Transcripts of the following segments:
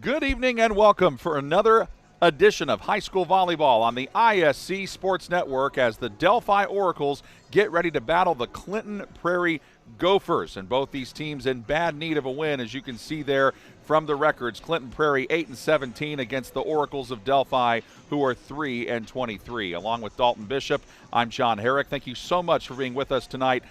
Good evening and welcome for another edition of high school volleyball on the ISC Sports Network as the Delphi Oracles get ready to battle the Clinton Prairie Gophers. And both these teams in bad need of a win, as you can see there from the records. Clinton Prairie 8-17 against the Oracles of Delphi, who are 3-23. Along with Dalton Bishop, I'm John Herrick. Thank you so much for being with us tonight.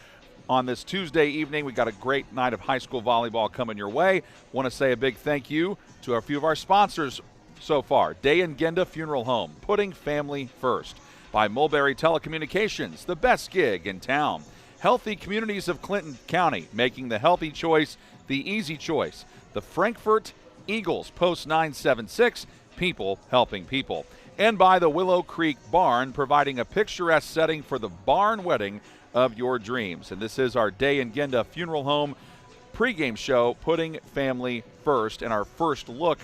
On this Tuesday evening, we got a great night of high school volleyball coming your way. Want to say a big thank you to a few of our sponsors so far. Day and Genda Funeral Home, putting family first. By Mulberry Telecommunications, the best gig in town. Healthy Communities of Clinton County, making the healthy choice the easy choice. The Frankfort Eagles, Post 976, people helping people. And by the Willow Creek Barn, providing a picturesque setting for the barn wedding of your dreams. And this is our Day and Genda Funeral Home pregame show, putting family first. And our first look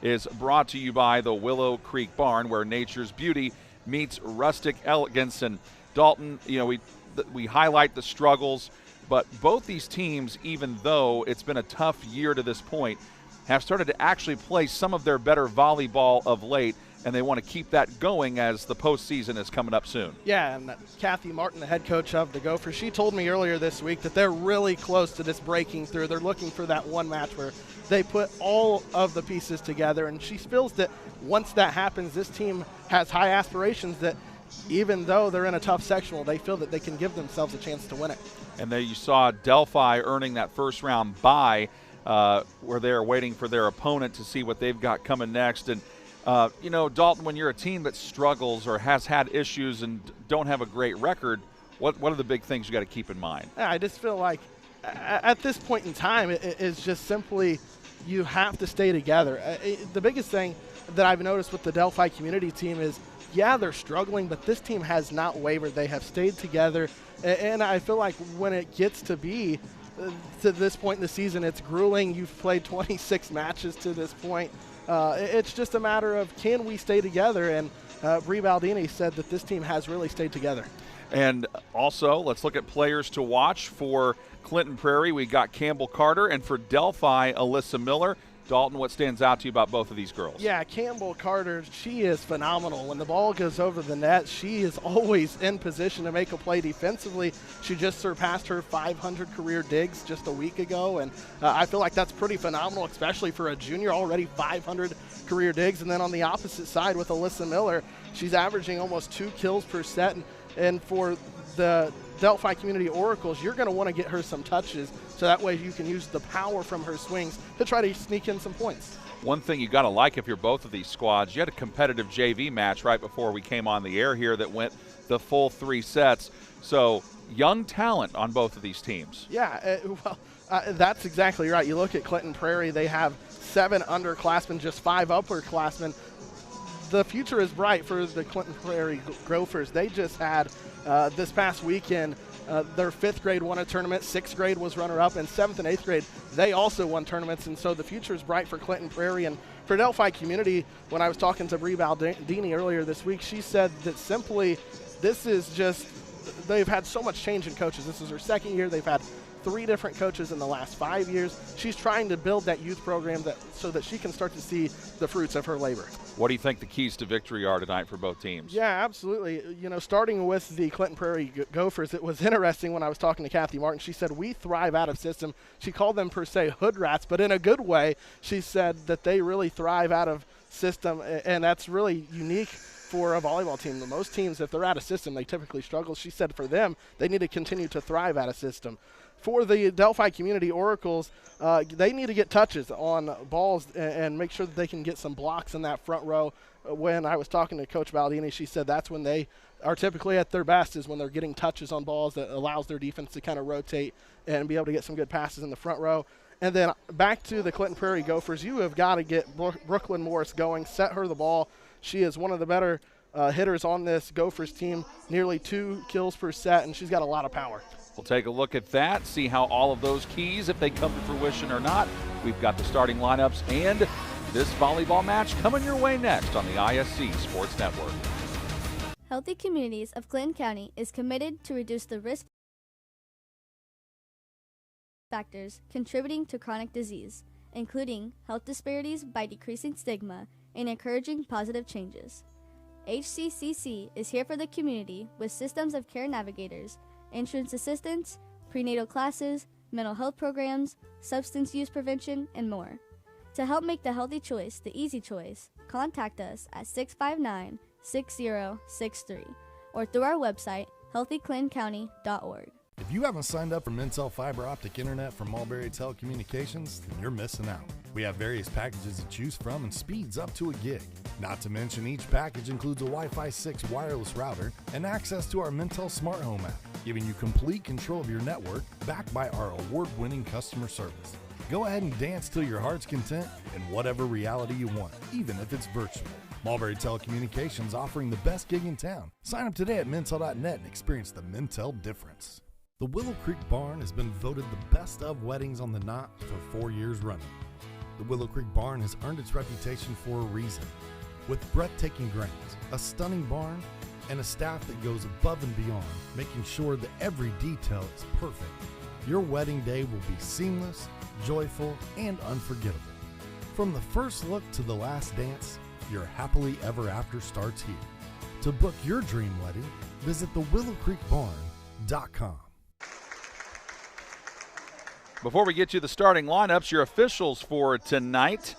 is brought to you by the Willow Creek Barn, where nature's beauty meets rustic elegance. And Dalton, you know, we highlight the struggles, but both these teams, even though it's been a tough year to this point, have started to actually play some of their better volleyball of late, and they want to keep that going as the postseason is coming up soon. Yeah, and Kathy Martin, the head coach of the Gophers, she told me earlier this week that they're really close to this breaking through. They're looking for that one match where they put all of the pieces together, and she feels that once that happens, this team has high aspirations that even though they're in a tough sectional, they feel that they can give themselves a chance to win it. And there you saw Delphi earning that first round bye, where they're waiting for their opponent to see what they've got coming next. And you know, Dalton, when you're a team that struggles or has had issues and don't have a great record, what are the big things you got to keep in mind? Yeah, I just feel like at this point in time, it's just simply you have to stay together. The biggest thing that I've noticed with the Delphi community team is, yeah, they're struggling, but this team has not wavered. They have stayed together, and I feel like when it gets to be to this point in the season, it's grueling. You've played 26 matches to this point. It's just a matter of, can we stay together? And Bree Baldini said that this team has really stayed together. And also, let's look at players to watch. For Clinton Prairie, we got Campbell Carter, and for Delphi, Alyssa Miller. Dalton, what stands out to you about both of these girls? Yeah, Campbell Carter, she is phenomenal. When the ball goes over the net, she is always in position to make a play defensively. She just surpassed her 500 career digs just a week ago, and I feel like that's pretty phenomenal, especially for a junior, already 500 career digs. And then on the opposite side with Alyssa Miller, she's averaging almost 2 kills per set, and for the Delphi Community Oracles, you're going to want to get her some touches so that way you can use the power from her swings to try to sneak in some points. One thing you got to like if you're both of these squads, you had a competitive JV match right before we came on the air here that went the full 3 sets. So young talent on both of these teams. Yeah, that's exactly right. You look at Clinton Prairie, they have 7 underclassmen, just 5 upperclassmen. The future is bright for the Clinton Prairie Gophers. They just had this past weekend, their 5th grade won a tournament, 6th grade was runner-up, and 7th and 8th grade, they also won tournaments, and so the future is bright for Clinton Prairie. And for Delphi Community, when I was talking to Bree Baldini earlier this week, she said that simply this is just, they've had so much change in coaches. This is her 2nd year. They've had 3 different coaches in the last 5 years. She's trying to build that youth program so that she can start to see the fruits of her labor. What do you think the keys to victory are tonight for both teams? Yeah, absolutely. You know, starting with the Clinton Prairie Gophers, it was interesting when I was talking to Kathy Martin. She said, we thrive out of system. She called them, per se, hood rats, but in a good way. She said that they really thrive out of system, and that's really unique for a volleyball team. Most teams, if they're out of system, they typically struggle. She said for them, they need to continue to thrive out of system. For the Delphi Community Oracles, they need to get touches on balls and make sure that they can get some blocks in that front row. When I was talking to Coach Baldini, she said that's when they are typically at their best, is when they're getting touches on balls that allows their defense to kind of rotate and be able to get some good passes in the front row. And then back to the Clinton Prairie Gophers, you have got to get Brooklyn Morris going, set her the ball. She is one of the better hitters on this Gophers team, nearly 2 kills per set, and she's got a lot of power. We'll take a look at that, see how all of those keys, if they come to fruition or not. We've got the starting lineups and this volleyball match coming your way next on the ISC Sports Network. Healthy Communities of Clinton County is committed to reduce the risk factors contributing to chronic disease including health disparities by decreasing stigma and encouraging positive changes. HCCC is here for the community with systems of care navigators, insurance assistance, prenatal classes, mental health programs, substance use prevention, and more. To help make the healthy choice the easy choice, contact us at 659-6063 or through our website, healthyclintoncounty.org. If you haven't signed up for Mintel Fiber Optic Internet from Mulberry Telecommunications, then you're missing out. We have various packages to choose from and speeds up to a gig. Not to mention each package includes a Wi-Fi 6 wireless router and access to our Mintel Smart Home app, giving you complete control of your network backed by our award-winning customer service. Go ahead and dance till your heart's content in whatever reality you want, even if it's virtual. Mulberry Telecommunications offering the best gig in town. Sign up today at Mintel.net and experience the Mintel difference. The Willow Creek Barn has been voted the best of weddings on the Knot for 4 years running. The Willow Creek Barn has earned its reputation for a reason. With breathtaking grounds, a stunning barn, and a staff that goes above and beyond, making sure that every detail is perfect, your wedding day will be seamless, joyful, and unforgettable. From the first look to the last dance, your happily ever after starts here. To book your dream wedding, visit thewillowcreekbarn.com. Before we get you the starting lineups, your officials for tonight,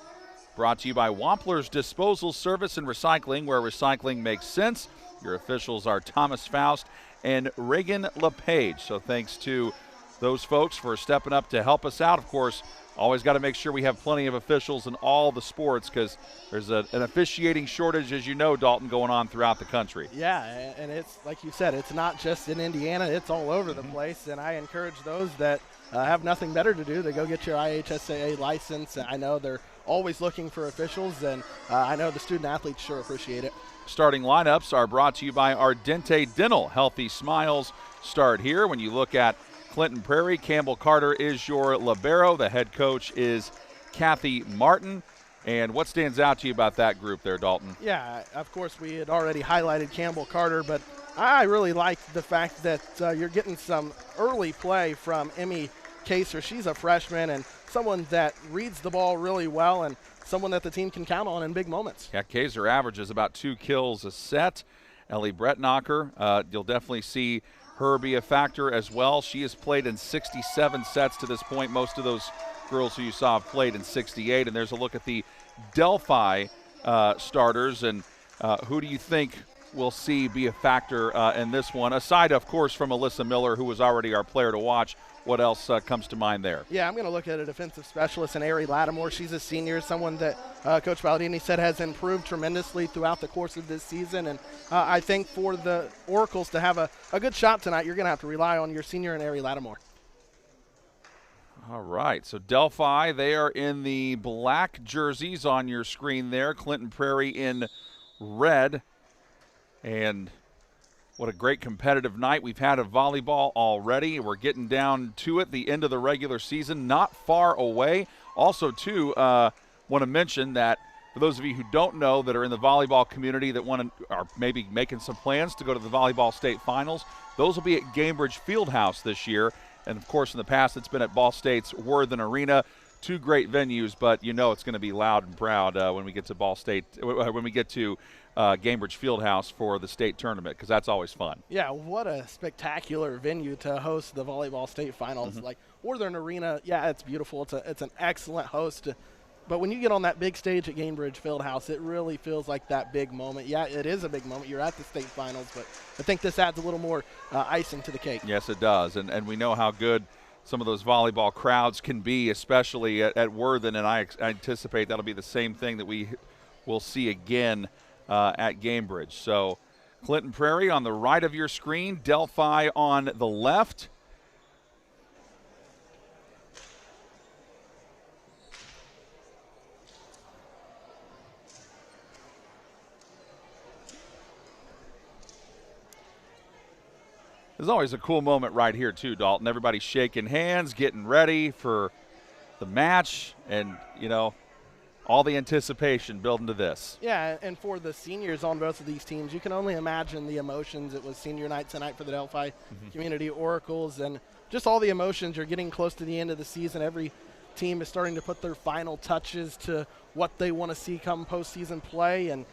brought to you by Wampler's Disposal Service and Recycling, where recycling makes sense. Your officials are Thomas Faust and Reagan LePage. So thanks to those folks for stepping up to help us out. Of course, always got to make sure we have plenty of officials in all the sports because there's an officiating shortage, as you know, Dalton, going on throughout the country. Yeah, and it's like you said, it's not just in Indiana, it's all over the place, and I encourage those that have nothing better to do to go get your IHSAA license. I know they're always looking for officials, and I know the student athletes sure appreciate it. Starting lineups are brought to you by Ardente Dental. Healthy smiles start here. When you look at Clinton Prairie, Campbell Carter is your libero. The head coach is Kathy Martin. And what stands out to you about that group there, Dalton? Yeah, of course, we had already highlighted Campbell Carter, but I really like the fact that you're getting some early play from Emmy Kaser. She's a freshman and someone that reads the ball really well and someone that the team can count on in big moments. Yeah, Kaser averages about 2 kills a set. Ellie Brettnacher, you'll definitely see her be a factor as well. She has played in 67 sets to this point. Most of those girls who you saw have played in 68. And there's a look at the Delphi starters. And who do you think we'll see be a factor in this one? Aside, of course, from Alyssa Miller, who was already our player to watch. What else comes to mind there? Yeah, I'm going to look at a defensive specialist in Ari Lattimore. She's a senior, someone that Coach Baldini said has improved tremendously throughout the course of this season. And I think for the Oracles to have a good shot tonight, you're going to have to rely on your senior in Ari Lattimore. All right, so Delphi, they are in the black jerseys on your screen there. Clinton Prairie in red. And what a great competitive night we've had of volleyball already. We're getting down to it, the end of the regular season, not far away. Also, too, want to mention that for those of you who don't know that are in the volleyball community that are maybe making some plans to go to the volleyball state finals, those will be at Gainbridge Fieldhouse this year. And, of course, in the past, it's been at Ball State's Worthen Arena. 2 great venues, but you know it's going to be loud and proud when we get to Ball State, when we get to Gainbridge Fieldhouse for the state tournament, because that's always fun. Yeah, what a spectacular venue to host the volleyball state finals. Like Worthen Arena, yeah, it's beautiful. It's an excellent host. But when you get on that big stage at Gainbridge Fieldhouse, it really feels like that big moment. Yeah, it is a big moment. You're at the state finals, but I think this adds a little more icing to the cake. Yes, it does, and we know how good some of those volleyball crowds can be, especially at Worthen, and I anticipate that'll be the same thing that we will see again at Gainbridge. So Clinton Prairie on the right of your screen, Delphi on the left. There's always a cool moment right here too, Dalton. Everybody's shaking hands, getting ready for the match, and, you know, all the anticipation building to this. Yeah, and for the seniors on both of these teams, you can only imagine the emotions. It was senior night tonight for the Delphi Community Oracles, and just all the emotions. You're getting close to the end of the season. Every team is starting to put their final touches to what they want to see come postseason play. And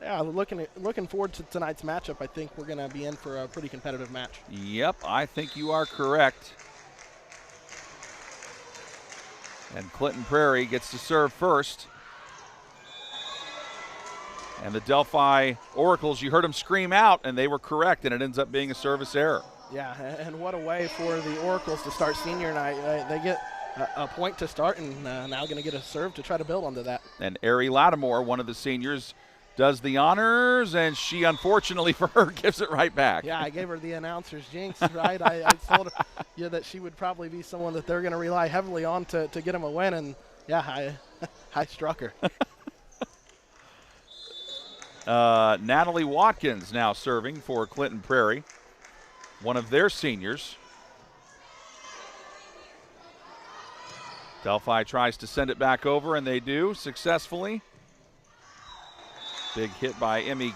yeah, looking forward to tonight's matchup. I think we're going to be in for a pretty competitive match. Yep, I think you are correct. And Clinton Prairie gets to serve first. And the Delphi Oracles, you heard them scream out, and they were correct, and it ends up being a service error. Yeah, and what a way for the Oracles to start senior night. They get a point to start, and now going to get a serve to try to build onto that. And Ari Lattimore, one of the seniors, does the honors, and she, unfortunately for her, gives it right back. Yeah, I gave her the announcer's jinx, right? I told her that she would probably be someone that they're going to rely heavily on to get them a win, and yeah, I struck her. Natalie Watkins now serving for Clinton Prairie, one of their seniors. Delphi tries to send it back over, and they do successfully. Big hit by Emmy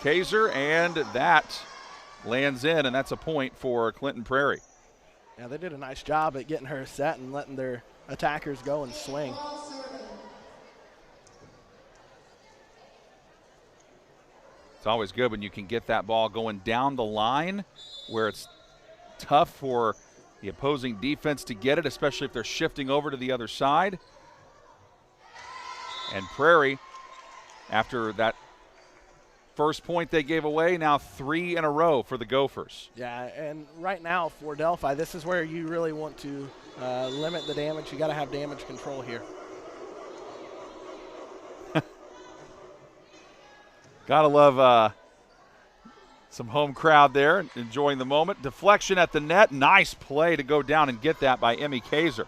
Kaiser, and that lands in, and that's a point for Clinton Prairie. Yeah, they did a nice job at getting her set and letting their attackers go and swing. It's always good when you can get that ball going down the line where it's tough for the opposing defense to get it, especially if they're shifting over to the other side. And Prairie, after that first point they gave away, now 3 in a row for the Gophers. Yeah, and right now for Delphi, this is where you really want to limit the damage. You got to have damage control here. Gotta love some home crowd there, enjoying the moment. Deflection at the net. Nice play to go down and get that by Emmy Kaiser.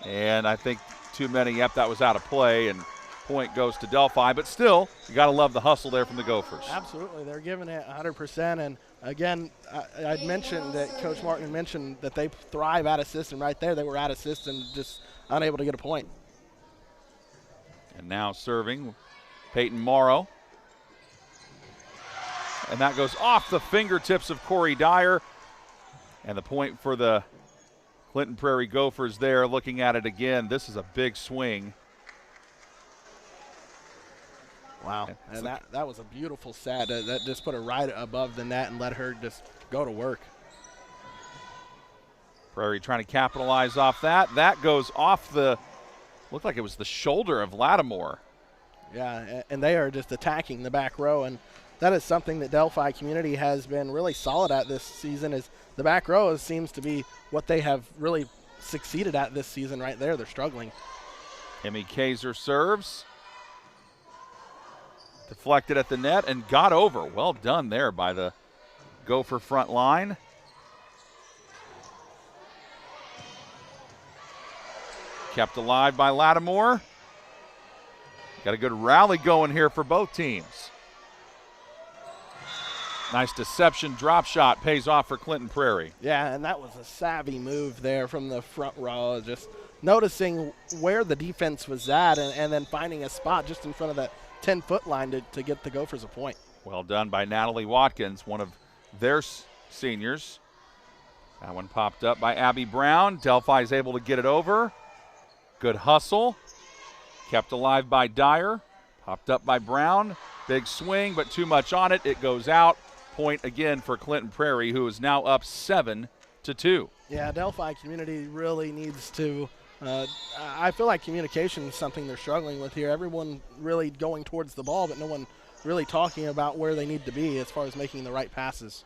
And I think too many, yep, that was out of play, and point goes to Delphi. But still, you gotta love the hustle there from the Gophers. Absolutely, they're giving it 100%. And again, I'd mentioned that Coach Martin had mentioned that they thrive out of system. Right there, they were out of system, just unable to get a point. And now serving Peyton Morrow. And that goes off the fingertips of Corey Dyer. And the point for the Clinton Prairie Gophers there. Looking at it again, this is a big swing. Wow, and that was a beautiful set. That just put her right above the net and let her just go to work. Prairie trying to capitalize off that. That goes off the, looked like it was the shoulder of Lattimore. Yeah, and they are just attacking the back row, and that is something that Delphi community has been really solid at this season. Is the back row seems to be what they have really succeeded at this season. Right there, they're struggling. Emmy Kaiser serves, deflected at the net and got over. Well done there by the Gopher front line. Kept alive by Lattimore. Got a good rally going here for both teams. Nice deception drop shot pays off for Clinton Prairie. Yeah, and that was a savvy move there from the front row. Just noticing where the defense was at and then finding a spot just in front of that 10-foot line to get the Gophers a point. Well done by Natalie Watkins, one of their seniors. That one popped up by Abby Brown. Delphi is able to get it over. Good hustle. Kept alive by Dyer. Popped up by Brown. Big swing, but too much on it. It goes out. Point again for Clinton Prairie, who is now up 7-2. Yeah, Delphi community really needs to I feel like communication is something they're struggling with here. Everyone really going towards the ball, but no one really talking about where they need to be as far as making the right passes.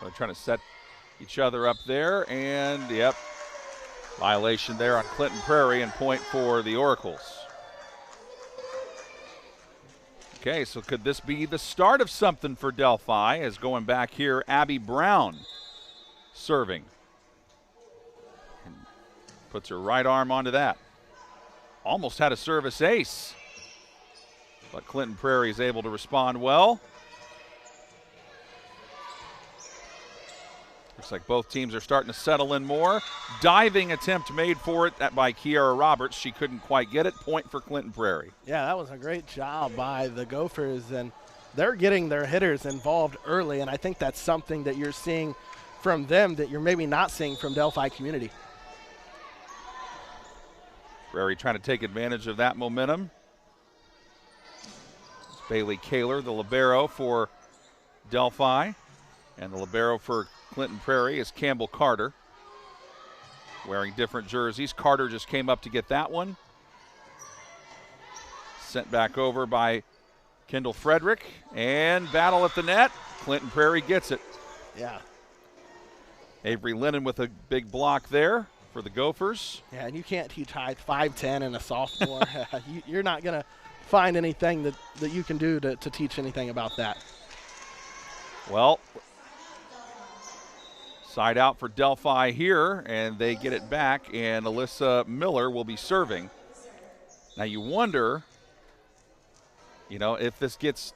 They're trying to set each other up there, and yep, violation there on Clinton Prairie, and point for the Oracles. Okay, so could this be the start of something for Delphi? As going back here, Abby Brown serving. And puts her right arm onto that. Almost had a service ace, but Clinton Prairie is able to respond well. Looks like both teams are starting to settle in more. Diving attempt made for it by Kiara Roberts. She couldn't quite get it. Point for Clinton Prairie. Yeah, that was a great job by the Gophers. And they're getting their hitters involved early, and I think that's something that you're seeing from them that you're maybe not seeing from Delphi Community. Prairie trying to take advantage of that momentum. It's Bailey Kaler, the libero for Delphi, and the libero for Clinton Prairie is Campbell Carter, wearing different jerseys. Carter just came up to get that one. Sent back over by Kendall Frederick, and battle at the net. Clinton Prairie gets it. Yeah. Avery Lennon with a big block there for the Gophers. Yeah, and you can't teach height, 5'10", and a sophomore. You're not going to find anything that you can do to teach anything about that. Well, side out for Delphi here, and they get it back, and Alyssa Miller will be serving. Now you wonder, if this gets,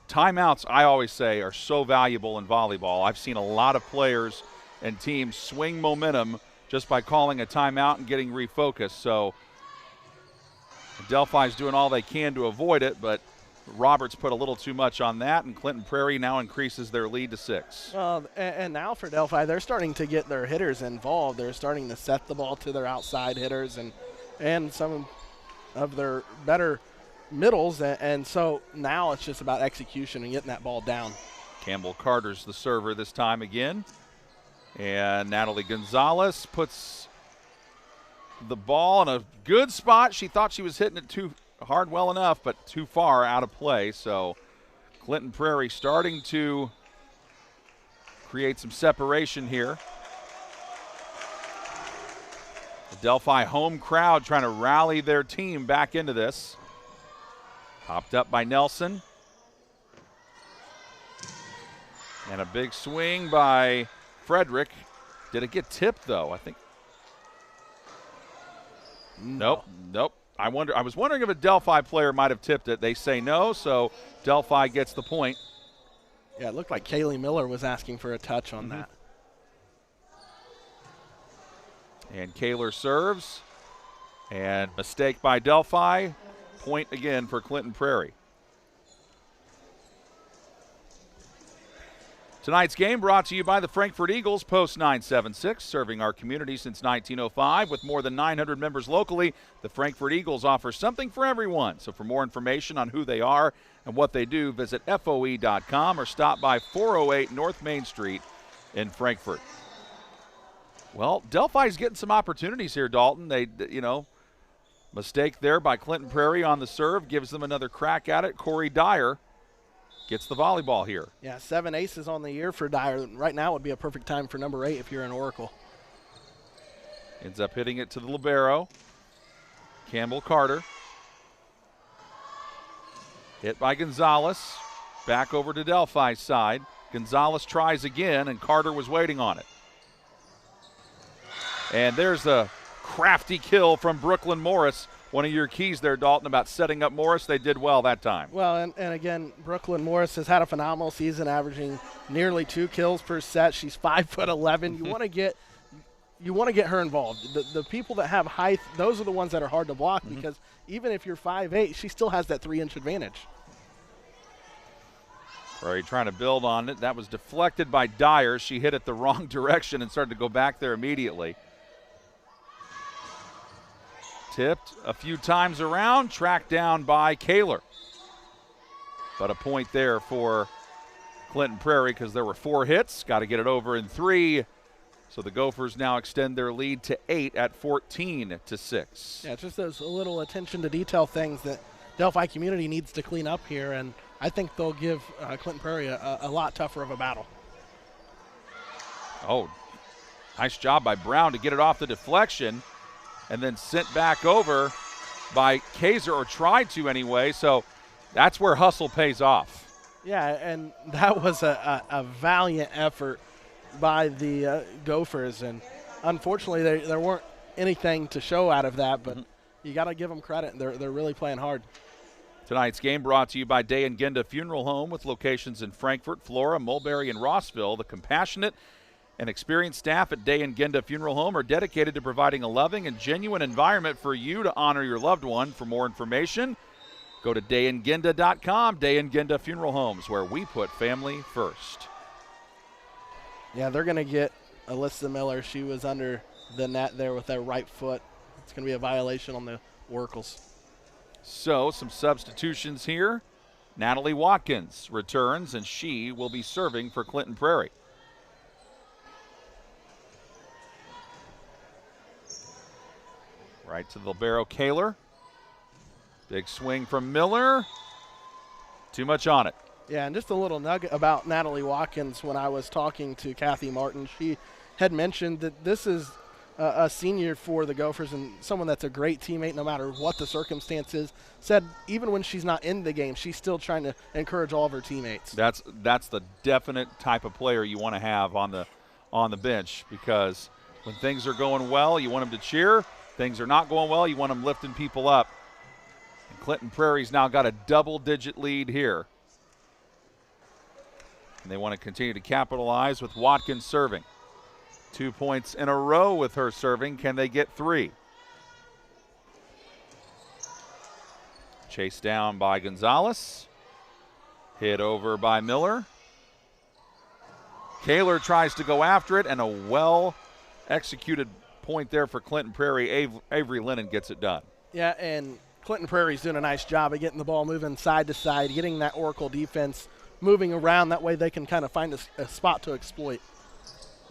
timeouts, I always say, are so valuable in volleyball. I've seen a lot of players and teams swing momentum just by calling a timeout and getting refocused. So Delphi's doing all they can to avoid it, but Roberts put a little too much on that, and Clinton Prairie now increases their lead to 6. And now for Delphi, they're starting to get their hitters involved. They're starting to set the ball to their outside hitters and some of their better middles, and so now it's just about execution and getting that ball down. Campbell Carter's the server this time again, and Natalie Gonzalez puts the ball in a good spot. She thought she was hitting it too hard well enough, but too far out of play. So Clinton Prairie starting to create some separation here. The Delphi home crowd trying to rally their team back into this. Popped up by Nelson. And a big swing by Frederick. Did it get tipped, though? I think. Nope. I was wondering if a Delphi player might have tipped it. They say no, so Delphi gets the point. Yeah, it looked like Kaylee Miller was asking for a touch on that. And Kaler serves. And mistake by Delphi. Point again for Clinton Prairie. Tonight's game brought to you by the Frankfort Eagles, Post 976, serving our community since 1905. With more than 900 members locally, the Frankfort Eagles offer something for everyone. So for more information on who they are and what they do, visit FOE.com or stop by 408 North Main Street in Frankfort. Well, Delphi's getting some opportunities here, Dalton. They, mistake there by Clinton Prairie on the serve gives them another crack at it. Corey Dyer gets the volleyball here. Yeah, 7 aces on the year for Dyer. Right now would be a perfect time for number 8 if you're in Oracle. Ends up hitting it to the libero. Campbell Carter. Hit by Gonzalez. Back over to Delphi's side. Gonzalez tries again, and Carter was waiting on it. And there's a crafty kill from Brooklyn Morris. One of your keys there, Dalton, about setting up Morris. They did well that time. Well, and again, Brooklyn Morris has had a phenomenal season, averaging nearly 2 kills per set. She's 5'11". You want to get her involved. The people that have height, those are the ones that are hard to block because even if you're 5'8", she still has that 3-inch advantage. Prairie trying to build on it. That was deflected by Dyer. She hit it the wrong direction and started to go back there immediately. Tipped a few times around, tracked down by Kaler. But a point there for Clinton Prairie because there were 4 hits. Got to get it over in 3. So the Gophers now extend their lead to 8 at 14-6. Yeah, just those little attention to detail things that Delphi community needs to clean up here, and I think they'll give Clinton Prairie a lot tougher of a battle. Oh, nice job by Brown to get it off the deflection. And then sent back over by Kaiser, or tried to anyway. So that's where hustle pays off. Yeah, and that was a valiant effort by the Gophers. And unfortunately, there weren't anything to show out of that, but you got to give them credit. They're really playing hard. Tonight's game brought to you by Day and Genda Funeral Home with locations in Frankfort, Flora, Mulberry, and Rossville. The compassionate and experienced staff at Day and Genda Funeral Home are dedicated to providing a loving and genuine environment for you to honor your loved one. For more information, Go to dayandginda.com, Day and Ginda Funeral Homes, where we put family first. Yeah, they're going to get Alyssa Miller. She was under the net there with that right foot. It's going to be a violation on the Oracles. So some substitutions here. Natalie Watkins returns, and she will be serving for Clinton Prairie. Right to the libero, Kaler. Big swing from Miller. Too much on it. Yeah, and just a little nugget about Natalie Watkins. When I was talking to Kathy Martin, she had mentioned that this is a senior for the Gophers and someone that's a great teammate no matter what the circumstances. Said even when she's not in the game, she's still trying to encourage all of her teammates. That's the definite type of player you want to have on the bench, because when things are going well, you want them to cheer. Things are not going well, you want them lifting people up. And Clinton Prairie's now got a double-digit lead here. And they want to continue to capitalize with Watkins serving. 2 points in a row with her serving. Can they get 3? Chased down by Gonzalez. Hit over by Miller. Kaler tries to go after it, and a well-executed point there for Clinton Prairie. Avery Lennon gets it done. Yeah, and Clinton Prairie's doing a nice job of getting the ball moving side to side, getting that Oracle defense moving around. That way they can kind of find a spot to exploit.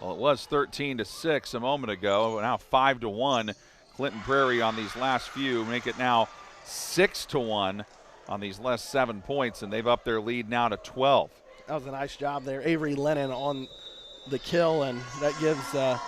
Well, it was 13-6 a moment ago. Now 5-1. Clinton Prairie on these last few make it now 6-1 on these last 7 points, and they've upped their lead now to 12. That was a nice job there. Avery Lennon on the kill, and that gives the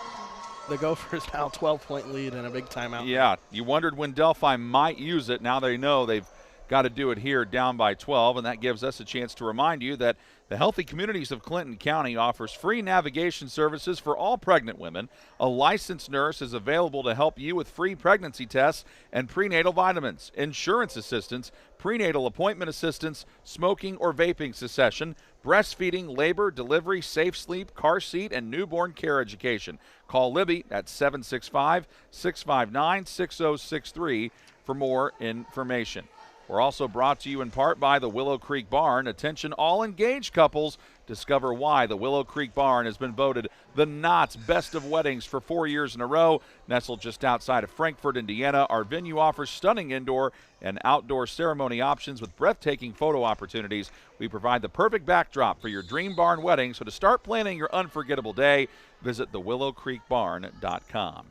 Gophers now a 12-point lead and a big timeout. Yeah, you wondered when Delphi might use it. Now they know they've got to do it here down by 12, and that gives us a chance to remind you that the Healthy Communities of Clinton County offers free navigation services for all pregnant women. A licensed nurse is available to help you with free pregnancy tests and prenatal vitamins, insurance assistance, prenatal appointment assistance, smoking or vaping cessation, breastfeeding, labor, delivery, safe sleep, car seat, and newborn care education. Call Libby at 765-659-6063 for more information. We're also brought to you in part by the Willow Creek Barn. Attention all engaged couples. Discover why the Willow Creek Barn has been voted the Knott's Best of Weddings for 4 years in a row. Nestled just outside of Frankfort, Indiana, our venue offers stunning indoor and outdoor ceremony options with breathtaking photo opportunities. We provide the perfect backdrop for your dream barn wedding. So to start planning your unforgettable day, visit thewillowcreekbarn.com.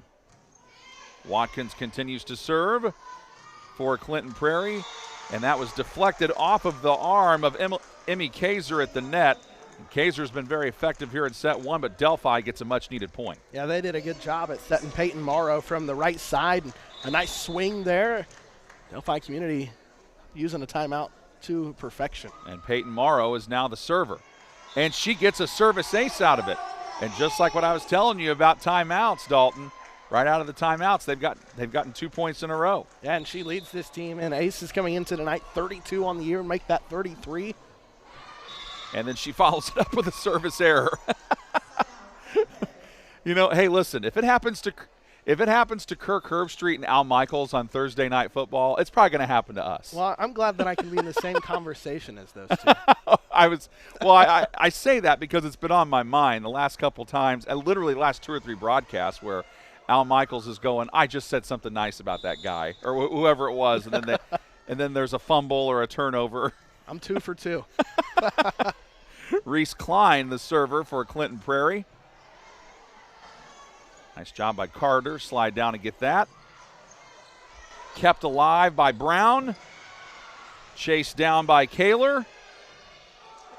Watkins continues to serve for Clinton Prairie, and that was deflected off of the arm of Emmy Kaiser at the net. And Kaiser's been very effective here in set 1, but Delphi gets a much-needed point. Yeah, they did a good job at setting Peyton Morrow from the right side. A nice swing there. Delphi Community using a timeout to perfection. And Peyton Morrow is now the server, and she gets a service ace out of it. And just like what I was telling you about timeouts, Dalton, right out of the timeouts, they've gotten 2 points in a row. Yeah, and she leads this team, and Ace is coming into tonight 32 on the year and make that 33. And then she follows it up with a service error. You know, hey, listen, if it happens to Kirk Herbstreit and Al Michaels on Thursday Night Football, it's probably going to happen to us. Well, I'm glad that I can be in the same conversation as those two. I say that because it's been on my mind the last couple times, and literally the last 2 or 3 broadcasts where Al Michaels is going, I just said something nice about that guy, or whoever it was, and then there's a fumble or a turnover. I'm 2 for 2. Reese Klein, the server for Clinton Prairie. Nice job by Carter. Slide down and get that. Kept alive by Brown. Chased down by Kaler.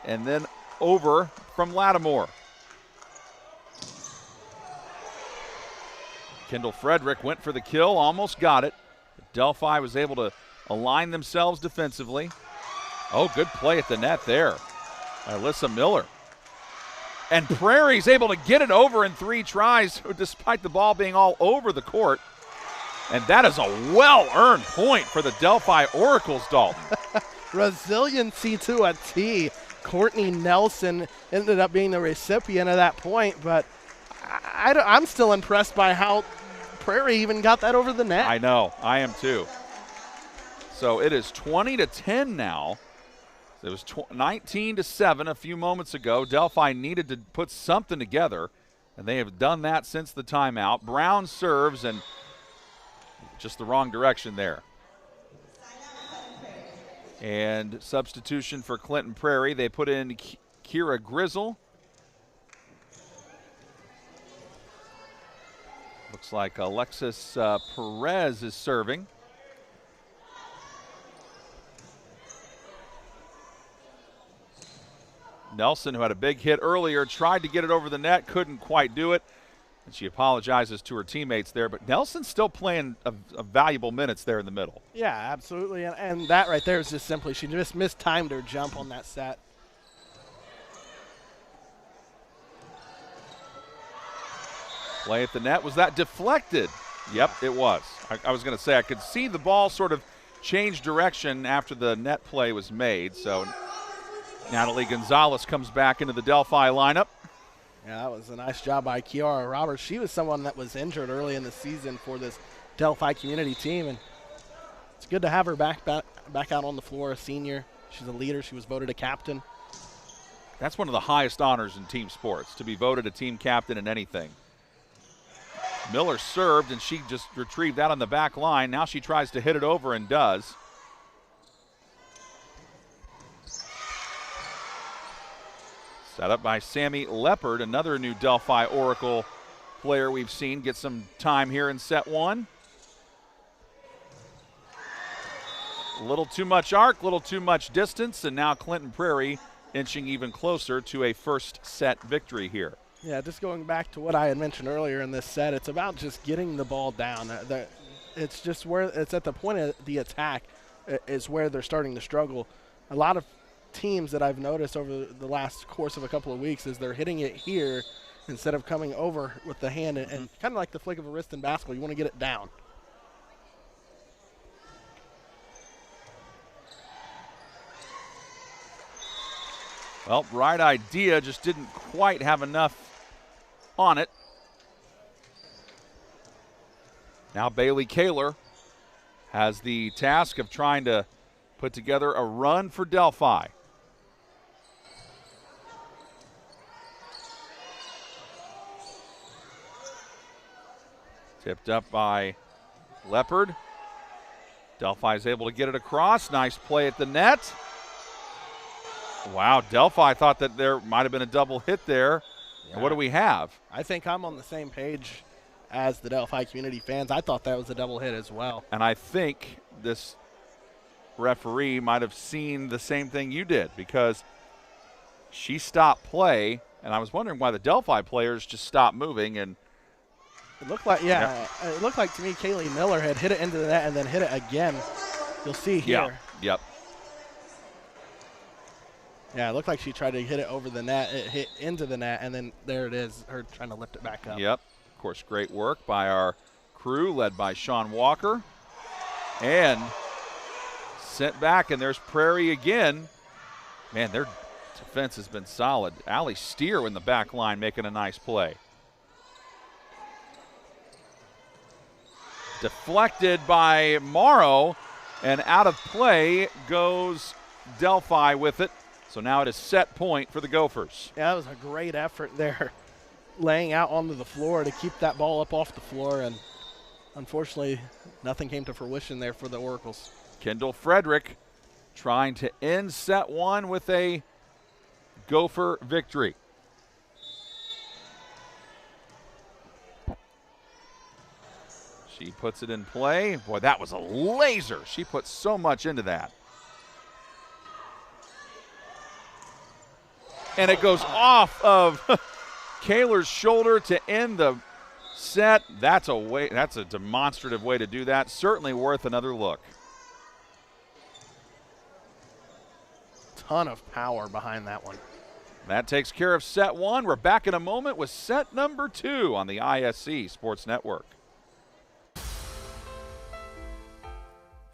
And then over from Lattimore. Kendall Frederick went for the kill, almost got it. Delphi was able to align themselves defensively. Oh, good play at the net there by Alyssa Miller. And Prairie's able to get it over in 3 tries despite the ball being all over the court. And that is a well-earned point for the Delphi Oracles, Dalton. Resiliency to a T. Courtney Nelson ended up being the recipient of that point, but I'm still impressed by how Prairie even got that over the net. I know. I am too. So it is 20-10 now. It was 19-7 a few moments ago. Delphi needed to put something together, and they have done that since the timeout. Brown serves, and just the wrong direction there. And substitution for Clinton Prairie. They put in Kira Grizzle. Looks like Alexis Perez is serving. Nelson, who had a big hit earlier, tried to get it over the net, couldn't quite do it. And she apologizes to her teammates there. But Nelson's still playing a valuable minutes there in the middle. Yeah, absolutely. And that right there is just simply, she just mistimed her jump on that set. Play at the net. Was that deflected? Yep, it was. I was going to say, I could see the ball sort of change direction after the net play was made. So Natalie Gonzalez comes back into the Delphi lineup. Yeah, that was a nice job by Kiara Roberts. She was someone that was injured early in the season for this Delphi community team, and it's good to have her back out on the floor, a senior. She's a leader. She was voted a captain. That's one of the highest honors in team sports, to be voted a team captain in anything. Miller served, and she just retrieved that on the back line. Now she tries to hit it over and does. Set up by Sammy Leopard, another new Delphi Oracle player we've seen get some time here in set one. A little too much arc, a little too much distance, and now Clinton Prairie inching even closer to a first set victory here. Yeah, just going back to what I had mentioned earlier in this set, it's about just getting the ball down. It's just where it's at the point of the attack is where they're starting to struggle. A lot of teams that I've noticed over the last course of a couple of weeks is they're hitting it here instead of coming over with the hand, and kind of like the flick of a wrist in basketball, you want to get it down. Well, right idea, just didn't quite have enough on it. Now Bailey Kaler has the task of trying to put together a run for Delphi. Tipped up by Leopard. Delphi is able to get it across. Nice play at the net. Wow, Delphi thought that there might have been a double hit there. Yeah. And what do we have? I think I'm on the same page as the Delphi community fans. I thought that was a double hit as well. And I think this referee might have seen the same thing you did, because she stopped play, and I was wondering why the Delphi players just stopped moving. And it looked like, it looked like to me Kaylee Miller had hit it into the net and then hit it again. You'll see here. Yep. Yeah, it looked like she tried to hit it over the net. It hit into the net, and then there it is, her trying to lift it back up. Yep. Of course, great work by our crew, led by Sean Walker. And sent back, and there's Prairie again. Man, their defense has been solid. Allie Steer in the back line making a nice play. Deflected by Morrow, and out of play goes Delphi with it. So now it is set point for the Gophers. Yeah, that was a great effort there, laying out onto the floor to keep that ball up off the floor, and unfortunately nothing came to fruition there for the Oracles. Kendall Frederick trying to end set one with a Gopher victory. She puts it in play. Boy, that was a laser. She put so much into that. And it goes off of Kaler's shoulder to end the set. That's a demonstrative way to do that. Certainly worth another look. Ton of power behind that one. That takes care of set one. We're back in a moment with set number 2 on the ISC Sports Network.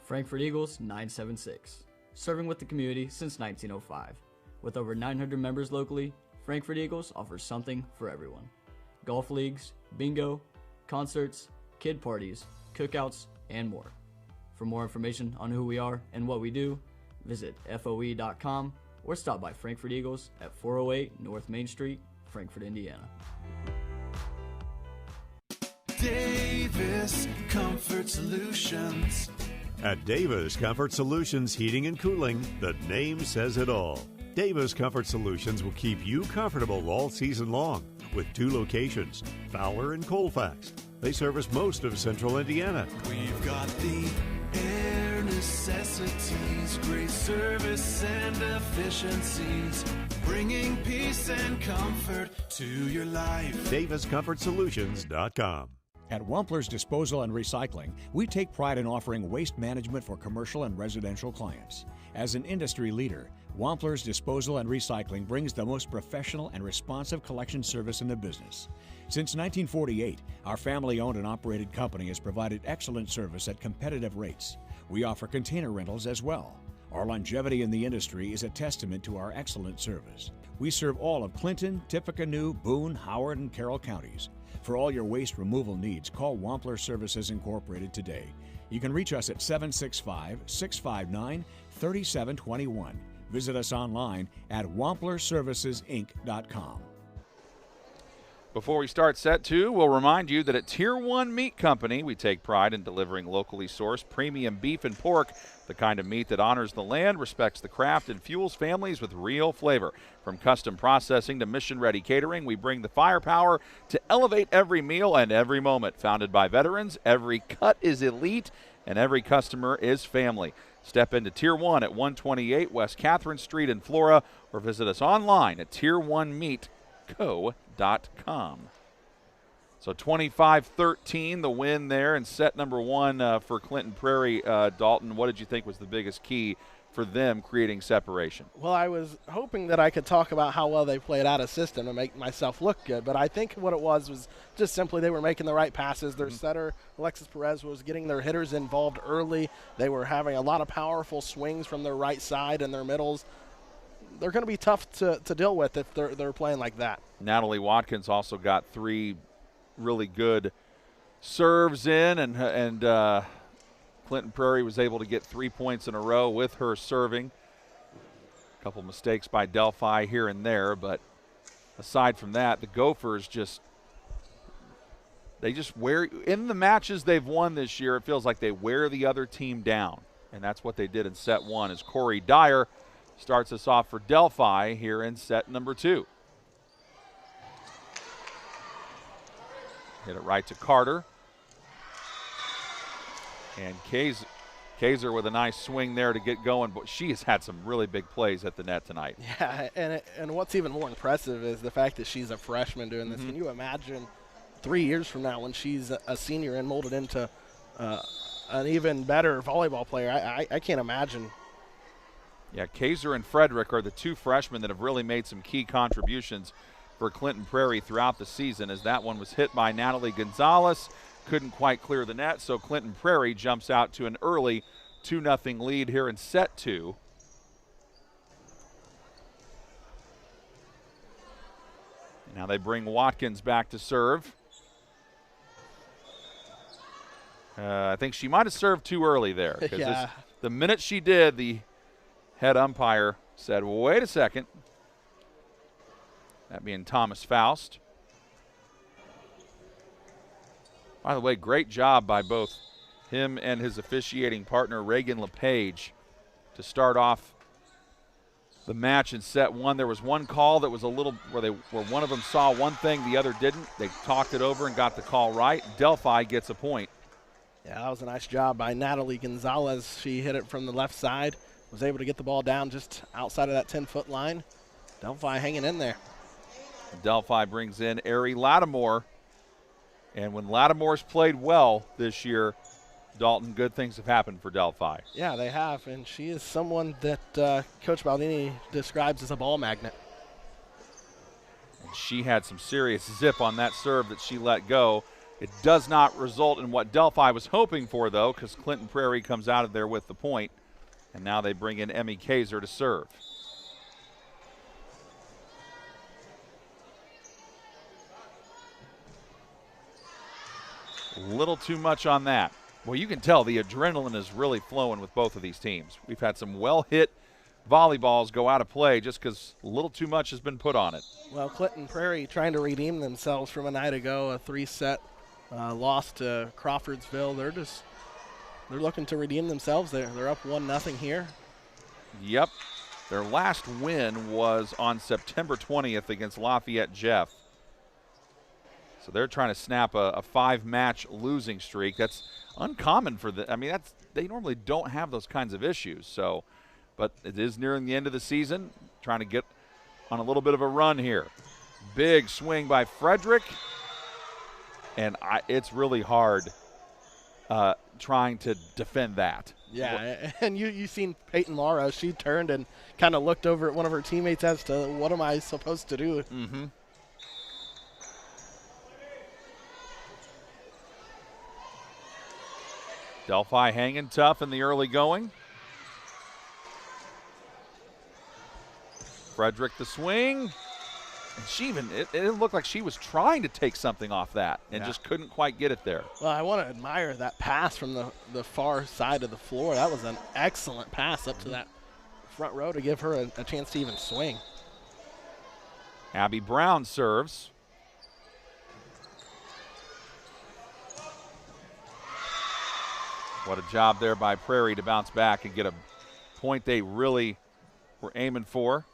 Frankfurt Eagles 976, serving with the community since 1905. With over 900 members locally, Frankfurt Eagles offers something for everyone. Golf leagues, bingo, concerts, kid parties, cookouts, and more. For more information on who we are and what we do, visit FOE.com or stop by Frankfurt Eagles at 408 North Main Street, Frankfurt, Indiana. Davis Comfort Solutions. At Davis Comfort Solutions Heating and Cooling, the name says it all. Davis Comfort Solutions will keep you comfortable all season long with 2 locations, Fowler and Colfax. They service most of central Indiana. We've got the air necessities, great service and efficiencies, bringing peace and comfort to your life. DavisComfortSolutions.com. At Wampler's Disposal and Recycling, we take pride in offering waste management for commercial and residential clients. As an industry leader, Wampler's Disposal and Recycling brings the most professional and responsive collection service in the business. Since 1948, our family-owned and operated company has provided excellent service at competitive rates. We offer container rentals as well. Our longevity in the industry is a testament to our excellent service. We serve all of Clinton, Tippecanoe, Boone, Howard, and Carroll counties. For all your waste removal needs, call Wampler Services Incorporated today. You can reach us at 765-659-3721. Visit us online at wamplerservicesinc.com. Before we start set 2, we'll remind you that at Tier 1 Meat Company, we take pride in delivering locally sourced premium beef and pork, the kind of meat that honors the land, respects the craft, and fuels families with real flavor. From custom processing to mission-ready catering, we bring the firepower to elevate every meal and every moment. Founded by veterans, every cut is elite, and every customer is family. Step into Tier 1 at 128 West Catherine Street in Flora, or visit us online at tier1meatco.com. So 25-13, the win there, and set number 1 for Clinton Prairie. Dalton, what did you think was the biggest key for them creating separation? Well, I was hoping that I could talk about how well they played out of system to make myself look good, but I think what it was just simply they were making the right passes. Their setter, Alexis Perez, was getting their hitters involved early. They were having a lot of powerful swings from their right side and their middles. They're going to be tough to deal with if they're playing like that. Natalie Watkins also got 3 really good serves in, and Clinton Prairie was able to get 3 points in a row with her serving. A couple mistakes by Delphi here and there, but aside from that, the Gophers they just wear, in the matches they've won this year, it feels like they wear the other team down, and that's what they did in set 1 as Corey Dyer starts us off for Delphi here in set number 2. Hit it right to Carter. And Kaiser with a nice swing there to get going, but she has had some really big plays at the net tonight. Yeah, and what's even more impressive is the fact that she's a freshman doing this. Can you imagine 3 years from now when she's a senior and molded into an even better volleyball player? I can't imagine. Yeah, Kaiser and Frederick are the 2 freshmen that have really made some key contributions for Clinton Prairie throughout the season, as that one was hit by Natalie Gonzalez. Couldn't quite clear the net, so Clinton Prairie jumps out to an early 2-0 lead here in set 2. Now they bring Watkins back to serve. I think she might have served too early there. Yeah. The minute she did, the head umpire said, wait a second. That being Thomas Faust. By the way, great job by both him and his officiating partner, Reagan LePage, to start off the match in set 1. There was one call that was a little where one of them saw one thing, the other didn't. They talked it over and got the call right. Delphi gets a point. Yeah, that was a nice job by Natalie Gonzalez. She hit it from the left side, was able to get the ball down just outside of that 10-foot line. Delphi hanging in there. Delphi brings in Ari Lattimore. And when Lattimore's played well this year, Dalton, good things have happened for Delphi. Yeah, they have, and she is someone that Coach Baldini describes as a ball magnet. And she had some serious zip on that serve that she let go. It does not result in what Delphi was hoping for, though, because Clinton Prairie comes out of there with the point. And now they bring in Emmy Kaiser to serve. A little too much on that. Well, you can tell the adrenaline is really flowing with both of these teams. We've had some well-hit volleyballs go out of play just because a little too much has been put on it. Well, Clinton Prairie trying to redeem themselves from a night ago, a 3-set loss to Crawfordsville. They're looking to redeem themselves. They're up 1-0 here. Yep. Their last win was on September 20th against Lafayette Jeff. So they're trying to snap a 5-match losing streak. That's uncommon for the. I mean, they normally don't have those kinds of issues. So, but it is nearing the end of the season. Trying to get on a little bit of a run here. Big swing by Frederick, and it's really hard trying to defend that. Yeah, and you seen Peyton Laura. She turned and kind of looked over at one of her teammates as to what am I supposed to do. Mm-hmm. Delphi hanging tough in the early going. Frederick the swing. And she even, it looked like she was trying to take something off that and just couldn't quite get it there. Well, I want to admire that pass from the far side of the floor. That was an excellent pass up to that front row to give her a chance to even swing. Abby Brown serves. What a job there by Prairie to bounce back and get a point they really were aiming for.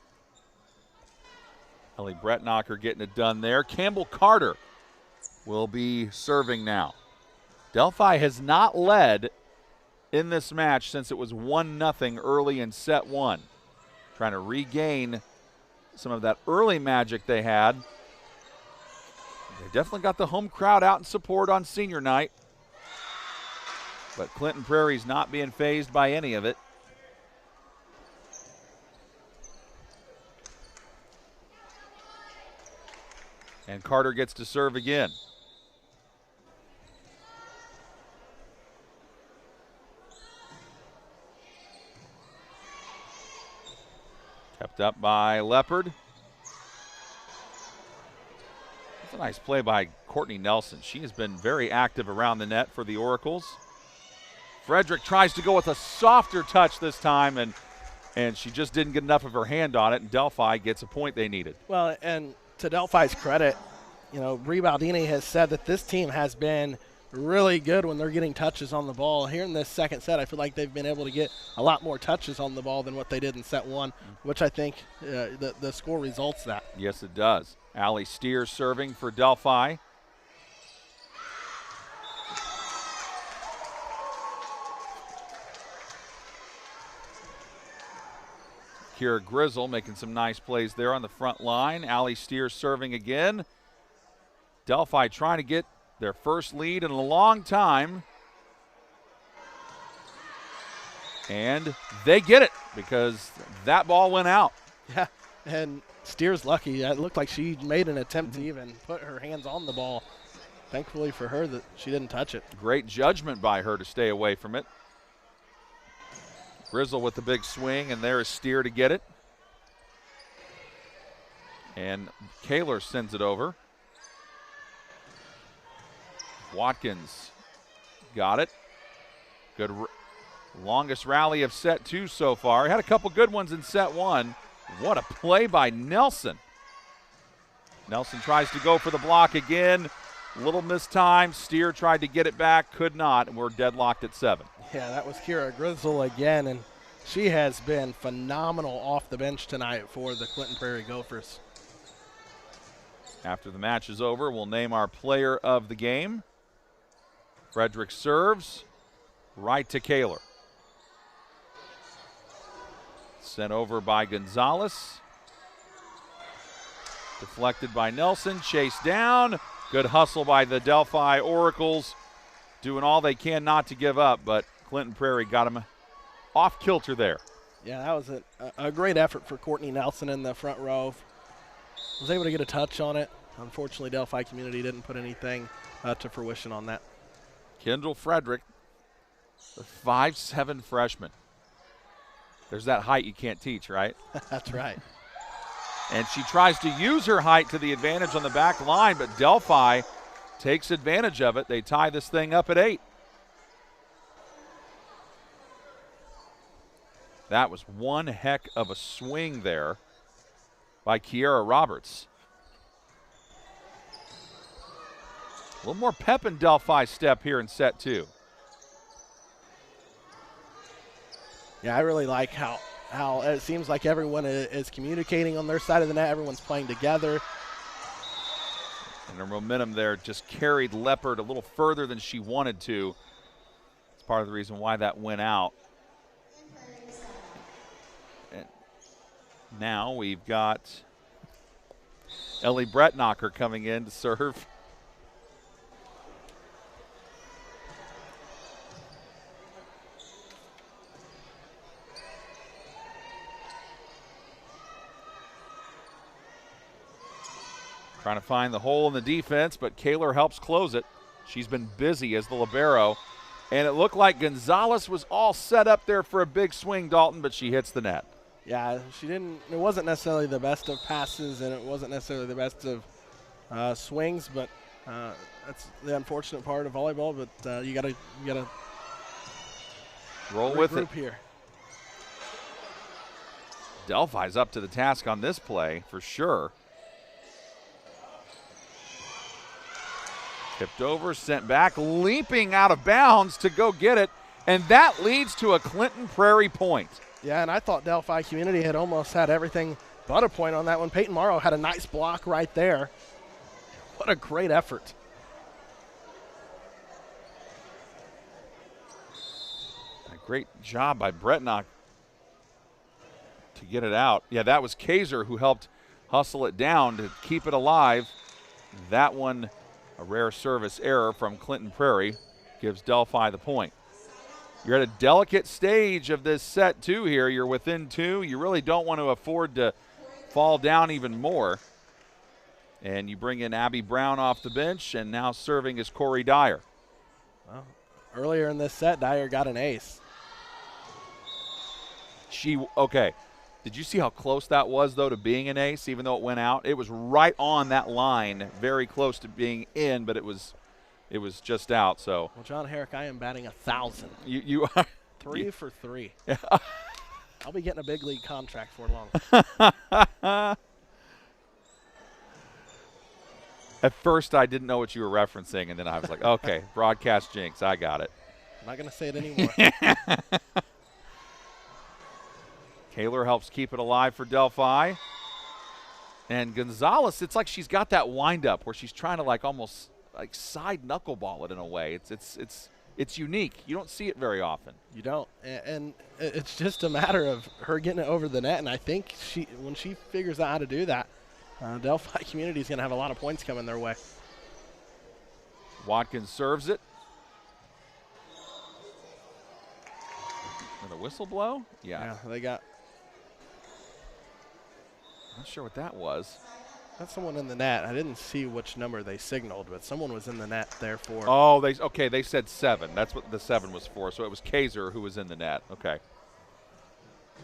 Ellie Brettnacher getting it done there. Campbell Carter will be serving now. Delphi has not led in this match since it was 1-0 early in set one. Trying to regain some of that early magic they had. They definitely got the home crowd out in support on senior night. But Clinton Prairie's not being fazed by any of it. And Carter gets to serve again. Kept up by Leopard. That's a nice play by Courtney Nelson. She has been very active around the net for the Oracles. Frederick tries to go with a softer touch this time, and she just didn't get enough of her hand on it, and Delphi gets a point they needed. Well, and to Delphi's credit, you know, Bree Baldini has said that this team has been really good when they're getting touches on the ball. Here in this second set, I feel like they've been able to get a lot more touches on the ball than what they did in set one, which I think the score results that. Yes, it does. Allie Steer serving for Delphi. Kira Grizzle making some nice plays there on the front line. Allie Steer serving again. Delphi trying to get their first lead in a long time. And they get it because that ball went out. Yeah, and Steer's lucky. It looked like she made an attempt to even put her hands on the ball. Thankfully for her that she didn't touch it. Great judgment by her to stay away from it. Grizzle with the big swing, and there is Steer to get it. And Kaler sends it over. Watkins got it. Good longest rally of set two so far. Had a couple good ones in set one. What a play by Nelson. Nelson tries to go for the block again. Little missed time. Steer tried to get it back, could not, and we're deadlocked at 7. Yeah, that was Kira Grizzle again, and she has been phenomenal off the bench tonight for the Clinton Prairie Gophers. After the match is over, we'll name our player of the game. Frederick serves right to Kaler. Sent over by Gonzalez. Deflected by Nelson, chased down. Good hustle by the Delphi Oracles, doing all they can not to give up, but Clinton Prairie got him off kilter there. Yeah, that was a great effort for Courtney Nelson in the front row. Was able to get a touch on it. Unfortunately, Delphi community didn't put anything to fruition on that. Kendall Frederick, the 5'7" freshman. There's that height you can't teach, right? That's right. And she tries to use her height to the advantage on the back line, but Delphi takes advantage of it. They tie this thing up at 8. That was one heck of a swing there by Kiera Roberts. A little more pep in Delphi's step here in set 2. Yeah, I really like how it seems like everyone is communicating on their side of the net. Everyone's playing together. And the momentum there just carried Leopard a little further than she wanted to. It's part of the reason why that went out. And now we've got Ellie Brettnacher coming in to serve. Trying to find the hole in the defense, but Kaler helps close it. She's been busy as the libero. And it looked like Gonzalez was all set up there for a big swing, Dalton, but she hits the net. Yeah, it wasn't necessarily the best of passes, and it wasn't necessarily the best of swings, but that's the unfortunate part of volleyball, but you gotta roll with it here. Delphi's up to the task on this play for sure. Tipped over, sent back, leaping out of bounds to go get it, and that leads to a Clinton Prairie point. Yeah, and I thought Delphi Community had almost had everything but a point on that one. Peyton Morrow had a nice block right there. What a great effort. A great job by Brettnacher to get it out. Yeah, that was Kaiser who helped hustle it down to keep it alive. That one, a rare service error from Clinton Prairie, gives Delphi the point. You're at a delicate stage of this set 2 here. You're within 2. You really don't want to afford to fall down even more. And you bring in Abby Brown off the bench, and now serving is Corey Dyer. Well, earlier in this set, Dyer got an ace. Okay. Did you see how close that was, though, to being an ace, even though it went out? It was right on that line, very close to being in, but it was just out. So, well, John Herrick, I am batting 1,000. You are 3 for 3. I'll be getting a big league contract for long. At first, I didn't know what you were referencing, and then I was like, okay, broadcast jinx, I got it. I'm not going to say it anymore. Kaler helps keep it alive for Delphi. And Gonzalez, it's like she's got that wind-up where she's trying to almost side knuckleball it in a way. It's unique. You don't see it very often. You don't. And it's just a matter of her getting it over the net, and I think when she figures out how to do that, Delphi Community is going to have a lot of points coming their way. Watkins serves it. Did a whistle blow? Yeah, they got. Not sure what that was. That's someone in the net. I didn't see which number they signaled, but someone was in the net there for. Oh, they said 7. That's what the 7 was for. So it was Kaiser who was in the net. Okay.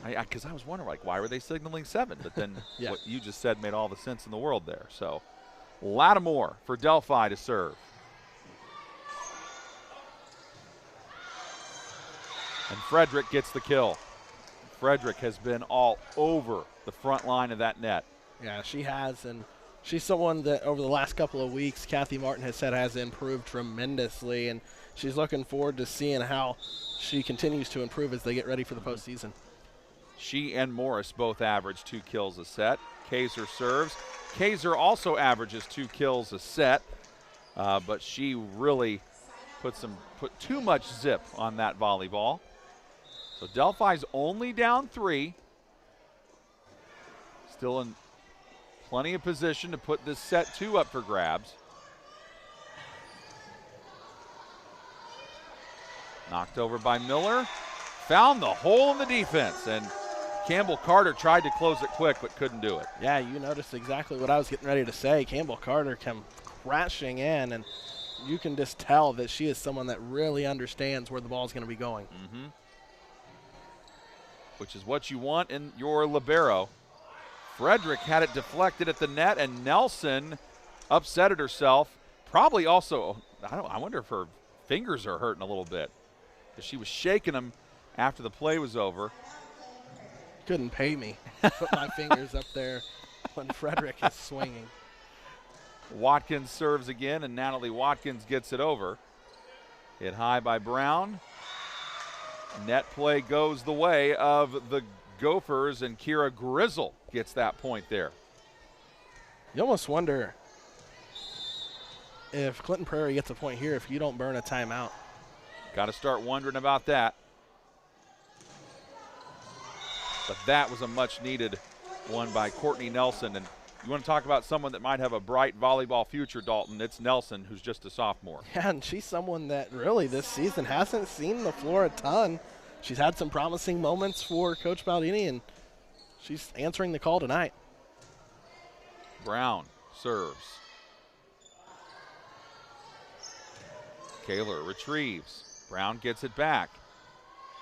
Because I was wondering, why were they signaling 7? But then yeah. What you just said made all the sense in the world there. So Lattimore for Delphi to serve. And Frederick gets the kill. Frederick has been all over the front line of that net. Yeah, she has, and she's someone that over the last couple of weeks, Kathy Martin has said has improved tremendously, and she's looking forward to seeing how she continues to improve as they get ready for the postseason. She and Morris both average 2 kills a set. Kaiser serves. Kaiser also averages 2 kills a set, but she really put too much zip on that volleyball. So Delphi's only down 3. Still in plenty of position to put this set 2 up for grabs. Knocked over by Miller. Found the hole in the defense, and Campbell Carter tried to close it quick but couldn't do it. Yeah, you noticed exactly what I was getting ready to say. Campbell Carter came crashing in, and you can just tell that she is someone that really understands where the ball is going to be going. Mm-hmm. Which is what you want in your libero. Frederick had it deflected at the net, and Nelson upsetted herself. Probably also, I wonder if her fingers are hurting a little bit, because she was shaking them after the play was over. Couldn't pay me. Put my fingers up there when Frederick is swinging. Watkins serves again, and Natalie Watkins gets it over. Hit high by Brown. Net play goes the way of the Gophers, and Kira Grizzle gets that point there. You almost wonder if Clinton Prairie gets a point here if you don't burn a timeout. Got to start wondering about that. But that was a much-needed one by Courtney Nelson. And you want to talk about someone that might have a bright volleyball future, Dalton, it's Nelson, who's just a sophomore. Yeah, and she's someone that really this season hasn't seen the floor a ton. She's had some promising moments for Coach Baldini, and she's answering the call tonight. Brown serves. Kaler retrieves. Brown gets it back.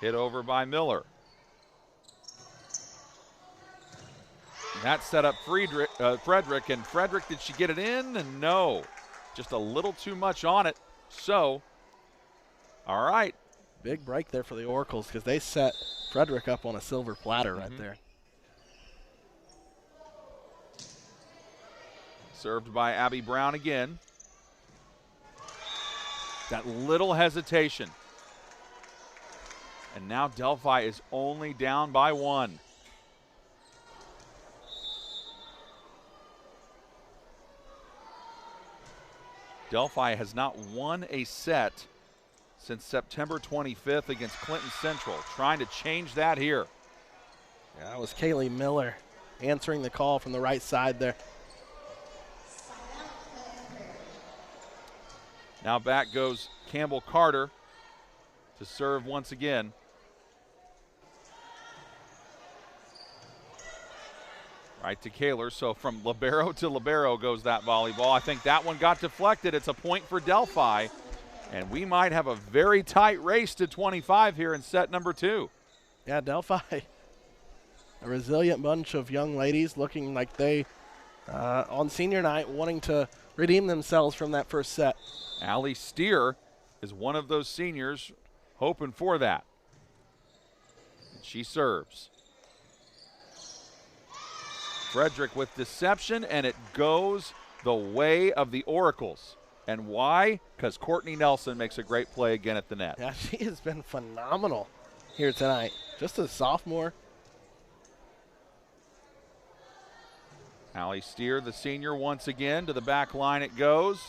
Hit over by Miller. And that set up Frederick, and Frederick, did she get it in? And no, just a little too much on it. So, all right. Big break there for the Oracles because they set Frederick up on a silver platter right there. Served by Abby Brown again. That little hesitation. And now Delphi is only down by 1. Delphi has not won a set since September 25th against Clinton Central. Trying to change that here. Yeah, that was Kaylee Miller answering the call from the right side there. Now back goes Campbell Carter to serve once again. Right to Kaler, so from libero to libero goes that volleyball. I think that one got deflected. It's a point for Delphi, and we might have a very tight race to 25 here in set number 2. Yeah, Delphi, a resilient bunch of young ladies looking like they, on senior night, wanting to redeem themselves from that first set. Allie Steer is one of those seniors hoping for that. She serves. Frederick with deception, and it goes the way of the Oracles. And why? Because Courtney Nelson makes a great play again at the net. Yeah, she has been phenomenal here tonight. Just a sophomore. Allie Steer, the senior, once again to the back line it goes.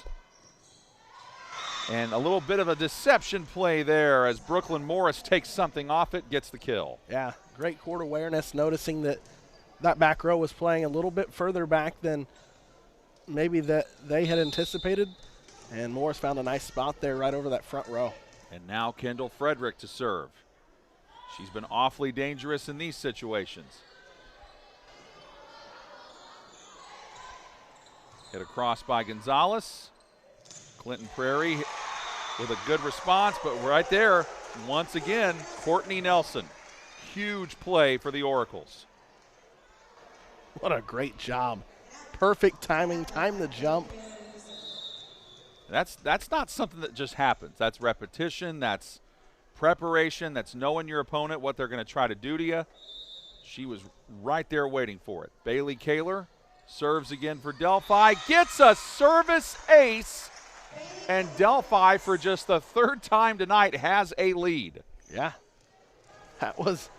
And a little bit of a deception play there as Brooklyn Morris takes something off it, gets the kill. Yeah, great court awareness, noticing that that back row was playing a little bit further back than maybe that they had anticipated. And Morris found a nice spot there right over that front row. And now Kendall Frederick to serve. She's been awfully dangerous in these situations. Hit across by Gonzalez. Clinton Prairie with a good response, but right there, once again, Courtney Nelson. Huge play for the Oracles. What a great job. Perfect timing, time to jump. That's not something that just happens. That's repetition, that's preparation, that's knowing your opponent, what they're going to try to do to you. She was right there waiting for it. Bailey Kaler serves again for Delphi, gets a service ace, and Delphi, for just the third time tonight, has a lead. Yeah, that was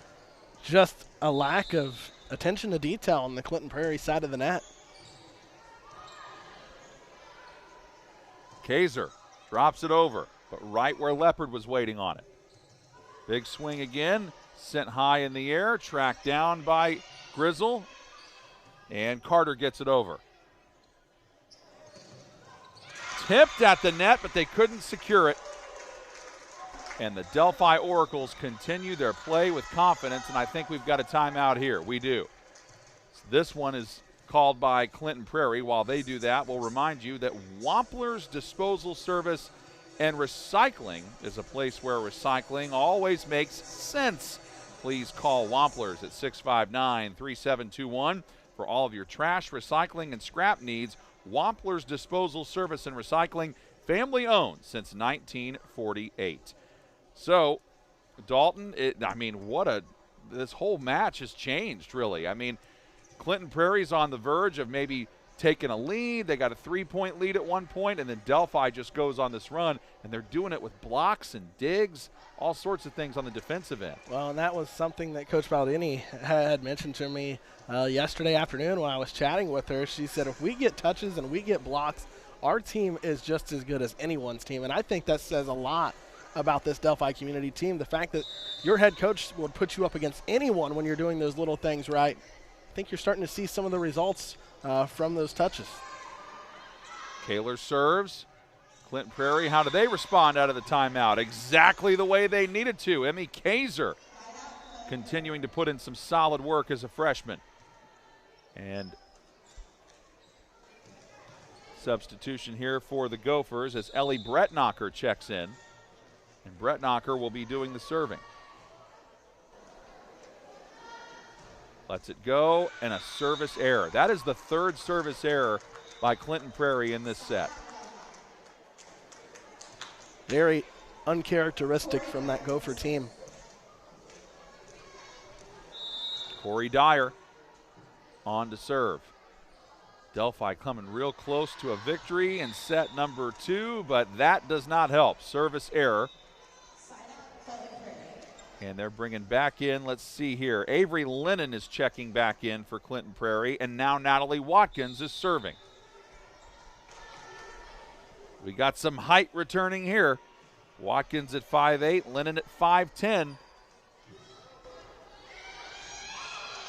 just a lack of attention to detail on the Clinton Prairie side of the net. Kaiser drops it over, but right where Leopard was waiting on it. Big swing again, sent high in the air, tracked down by Grizzle, and Carter gets it over. Tipped at the net, but they couldn't secure it. And the Delphi Oracles continue their play with confidence, and I think we've got a timeout here. We do. This one is called by Clinton Prairie. While they do that, we'll remind you that Wampler's Disposal Service and Recycling is a place where recycling always makes sense. Please call Wampler's at 659-3721 for all of your trash, recycling, and scrap needs. Wampler's Disposal Service and Recycling, family owned since 1948. So, Dalton, what a this whole match has changed, really. I mean, Clinton Prairie's on the verge of maybe taking a lead. They got a 3-point lead at one point, and then Delphi just goes on this run, and they're doing it with blocks and digs, all sorts of things on the defensive end. Well, and that was something that Coach Baldini had mentioned to me yesterday afternoon when I was chatting with her. She said, if we get touches and we get blocks, our team is just as good as anyone's team. And I think that says a lot about this Delphi community team. The fact that your head coach would put you up against anyone when you're doing those little things right. I think you're starting to see some of the results from those touches. Kaler serves. Clinton Prairie, how do they respond out of the timeout? Exactly the way they needed to. Emmy Kaiser continuing to put in some solid work as a freshman. And substitution here for the Gophers as Ellie Brettnacher checks in. And Brettnacher will be doing the serving. Lets it go, and a service error. That is the third service error by Clinton Prairie in this set. Very uncharacteristic from that Gopher team. Corey Dyer on to serve. Delphi coming real close to a victory in set number 2, but that does not help. Service error. And they're bringing back in, let's see here, Avery Lennon is checking back in for Clinton Prairie, and now Natalie Watkins is serving. We got some height returning here. Watkins at 5'8", Lennon at 5'10".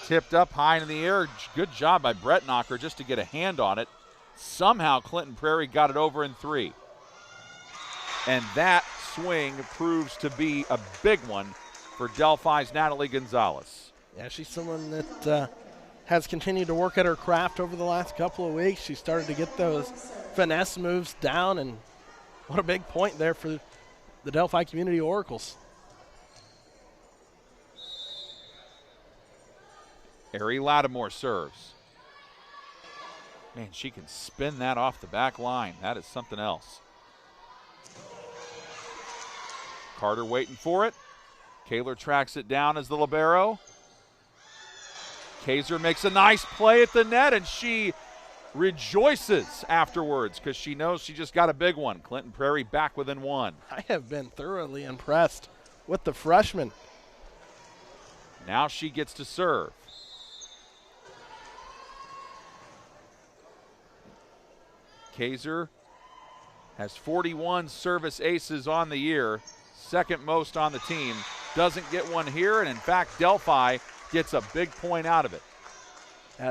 Tipped up high in the air. Good job by Brettnacher just to get a hand on it. Somehow Clinton Prairie got it over in 3. And that swing proves to be a big one for Delphi's Natalie Gonzalez. Yeah, she's someone that has continued to work at her craft over the last couple of weeks. She started to get those finesse moves down, and what a big point there for the Delphi Community Oracles. Ari Lattimore serves. Man, she can spin that off the back line. That is something else. Carter waiting for it. Kaler tracks it down as the libero. Kaiser makes a nice play at the net, and she rejoices afterwards because she knows she just got a big one. Clinton Prairie back within 1. I have been thoroughly impressed with the freshman. Now she gets to serve. Kaiser has 41 service aces on the year, second most on the team. Doesn't get one here, and in fact, Delphi gets a big point out of it.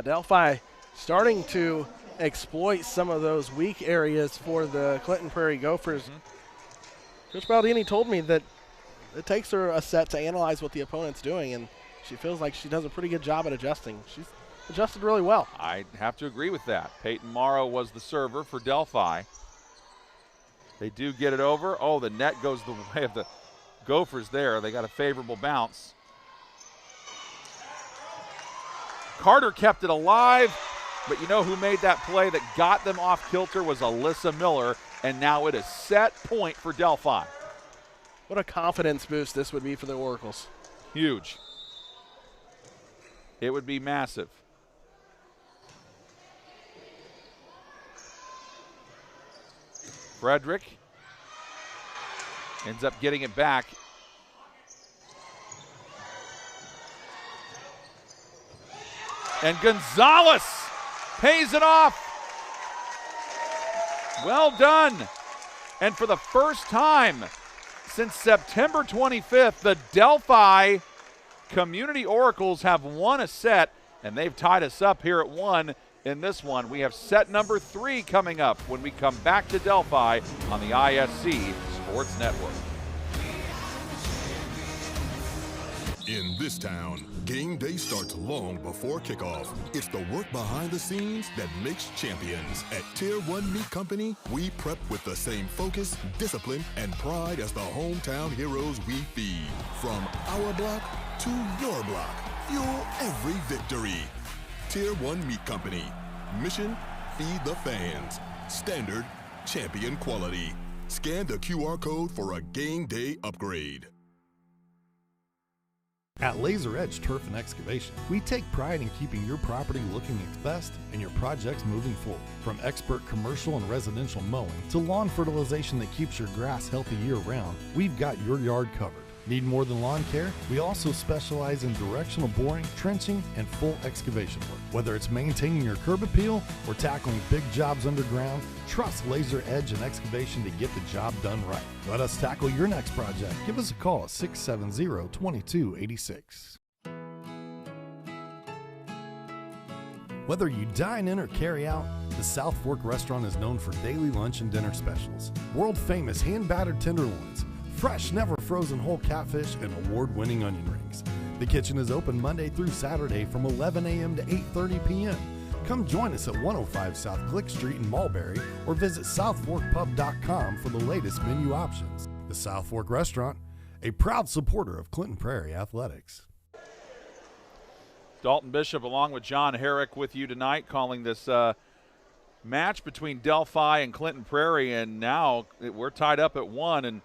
Delphi starting to exploit some of those weak areas for the Clinton Prairie Gophers. Coach Baldini told me that it takes her a set to analyze what the opponent's doing, and she feels like she does a pretty good job at adjusting. She's adjusted really well. I have to agree with that. Peyton Morrow was the server for Delphi. They do get it over. Oh, the net goes the way of the Gophers there. They got a favorable bounce. Carter kept it alive, but you know who made that play that got them off kilter was Alyssa Miller, and now it is set point for Delphi. What a confidence boost this would be for the Oracles. Huge. It would be massive. Frederick ends up getting it back. And Gonzalez pays it off. Well done. And for the first time since September 25th, the Delphi Community Oracles have won a set, and they've tied us up here at 1 in this one. We have set number 3 coming up when we come back to Delphi on the ISC Sports Network. In this town, game day starts long before kickoff. It's the work behind the scenes that makes champions. At Tier 1 Meat Company, we prep with the same focus, discipline, and pride as the hometown heroes we feed. From our block to your block, fuel every victory. Tier 1 Meat Company. Mission, feed the fans. Standard, champion quality. Scan the QR code for a game day upgrade. At Laser Edge Turf and Excavation, we take pride in keeping your property looking its best and your projects moving forward. From expert commercial and residential mowing to lawn fertilization that keeps your grass healthy year-round, we've got your yard covered. Need more than lawn care? We also specialize in directional boring, trenching, and full excavation work. Whether it's maintaining your curb appeal or tackling big jobs underground, trust Laser Edge and Excavation to get the job done right. Let us tackle your next project. Give us a call at 670-2286. Whether you dine in or carry out, the South Fork Restaurant is known for daily lunch and dinner specials, world-famous hand-battered tenderloins, fresh, never frozen whole catfish, and award-winning onion rings. The kitchen is open Monday through Saturday from 11 a.m. to 8:30 p.m. Come join us at 105 South Glick Street in Mulberry or visit southforkpub.com for the latest menu options. The South Fork Restaurant, a proud supporter of Clinton Prairie Athletics. Dalton Bishop along with John Herrick with you tonight, calling this match between Delphi and Clinton Prairie, and now we're tied up at 1. And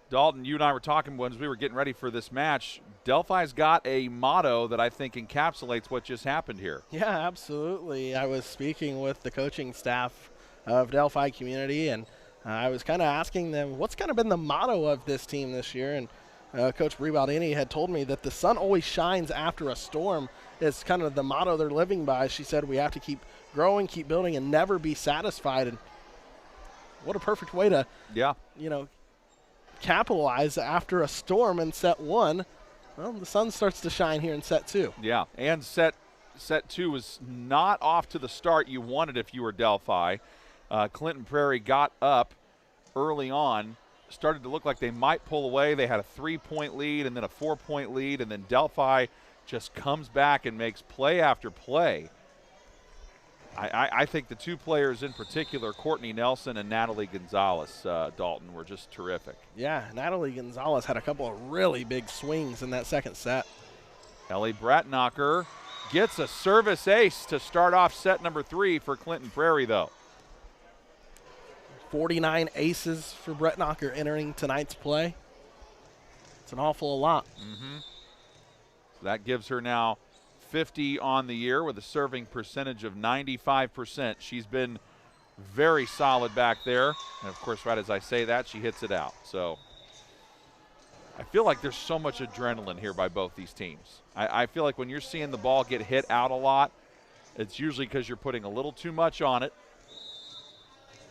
Dalton, you and I were talking as we were getting ready for this match. Delphi's got a motto that I think encapsulates what just happened here. Yeah, absolutely. I was speaking with the coaching staff of Delphi Community, and I was kind of asking them what's kind of been the motto of this team this year. And Coach Brie Baldini had told me that the sun always shines after a storm is kind of the motto they're living by. She said we have to keep growing, keep building, and never be satisfied. And what a perfect way to, capitalize after a storm in set 1. Well, the sun starts to shine here in set 2. Yeah, and set 2 was not off to the start you wanted if you were Delphi. Clinton Prairie got up early on, started to look like they might pull away. They had a 3-point lead and then a 4-point lead, and then Delphi just comes back and makes play after play. I think the two players in particular, Courtney Nelson and Natalie Gonzalez, Dalton, were just terrific. Yeah, Natalie Gonzalez had a couple of really big swings in that second set. Ellie Bratnacher gets a service ace to start off set number 3 for Clinton Prairie, though. 49 aces for Bratnacher entering tonight's play. It's an awful lot. Mm-hmm. So that gives her now 50 on the year with a serving percentage of 95%. She's been very solid back there. And, of course, right as I say that, she hits it out. So I feel like there's so much adrenaline here by both these teams. I feel like when you're seeing the ball get hit out a lot, it's usually because you're putting a little too much on it.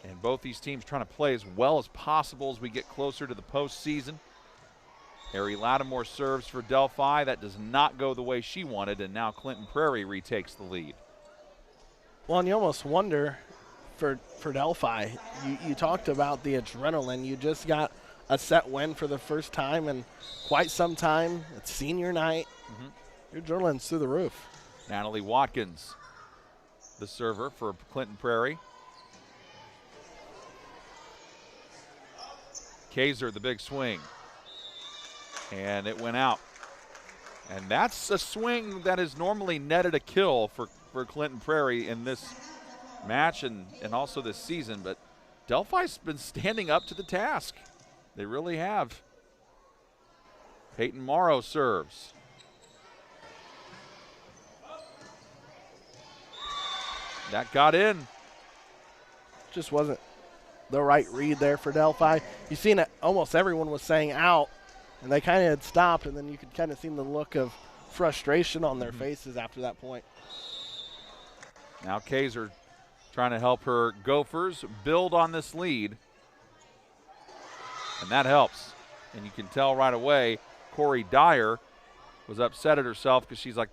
And both these teams trying to play as well as possible as we get closer to the postseason. Harry Lattimore serves for Delphi. That does not go the way she wanted, and now Clinton Prairie retakes the lead. Well, and you almost wonder for Delphi, you talked about the adrenaline. You just got a set win for the first time in quite some time. It's senior night. Mm-hmm. Your adrenaline's through the roof. Natalie Watkins, the server for Clinton Prairie. Kaiser, the big swing. And it went out. And that's a swing that is normally netted a kill for Clinton Prairie in this match and also this season. But Delphi's been standing up to the task. They really have. Peyton Morrow serves. That got in. Just wasn't the right read there for Delphi. You've seen it, almost everyone was saying out. And they kind of had stopped, and then you could kind of see the look of frustration on their faces after that point. Now Kaiser trying to help her Gophers build on this lead. And that helps. And you can tell right away Corey Dyer was upset at herself because she's like,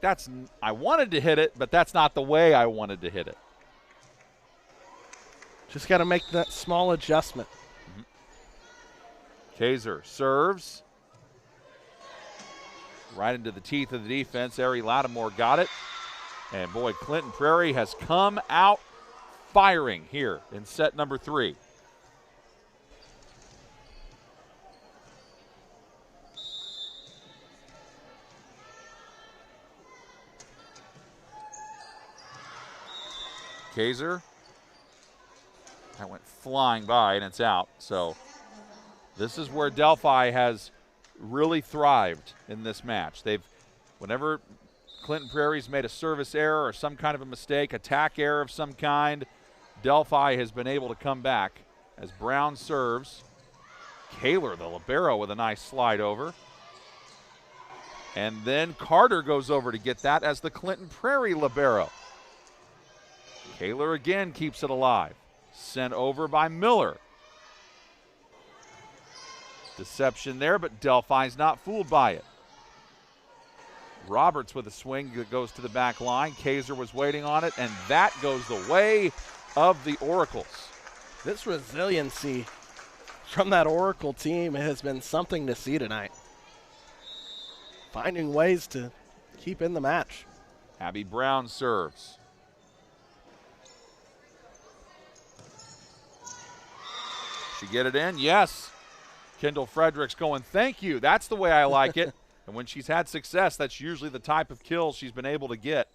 I wanted to hit it, but that's not the way I wanted to hit it. Just got to make that small adjustment. Mm-hmm. Kaiser serves. Right into the teeth of the defense. Ari Lattimore got it. And boy, Clinton Prairie has come out firing here in set number 3. Kaiser. That went flying by and it's out. So this is where Delphi has really thrived in this match. They've Whenever Clinton Prairie's made a service error or some kind of a mistake, attack error of some kind, Delphi has been able to come back as Brown serves. Kaler, the libero, with a nice slide over. And then Carter goes over to get that as the Clinton Prairie libero. Kaler again keeps it alive. Sent over by Miller. Deception there, but Delphi's not fooled by it. Roberts with a swing that goes to the back line. Kaiser was waiting on it, and that goes the way of the Oracles. This resiliency from that Oracle team has been something to see tonight. Finding ways to keep in the match. Abby Brown serves. She get it in? Yes. Kendall Fredericks going, thank you. That's the way I like it. And when she's had success, that's usually the type of kill she's been able to get.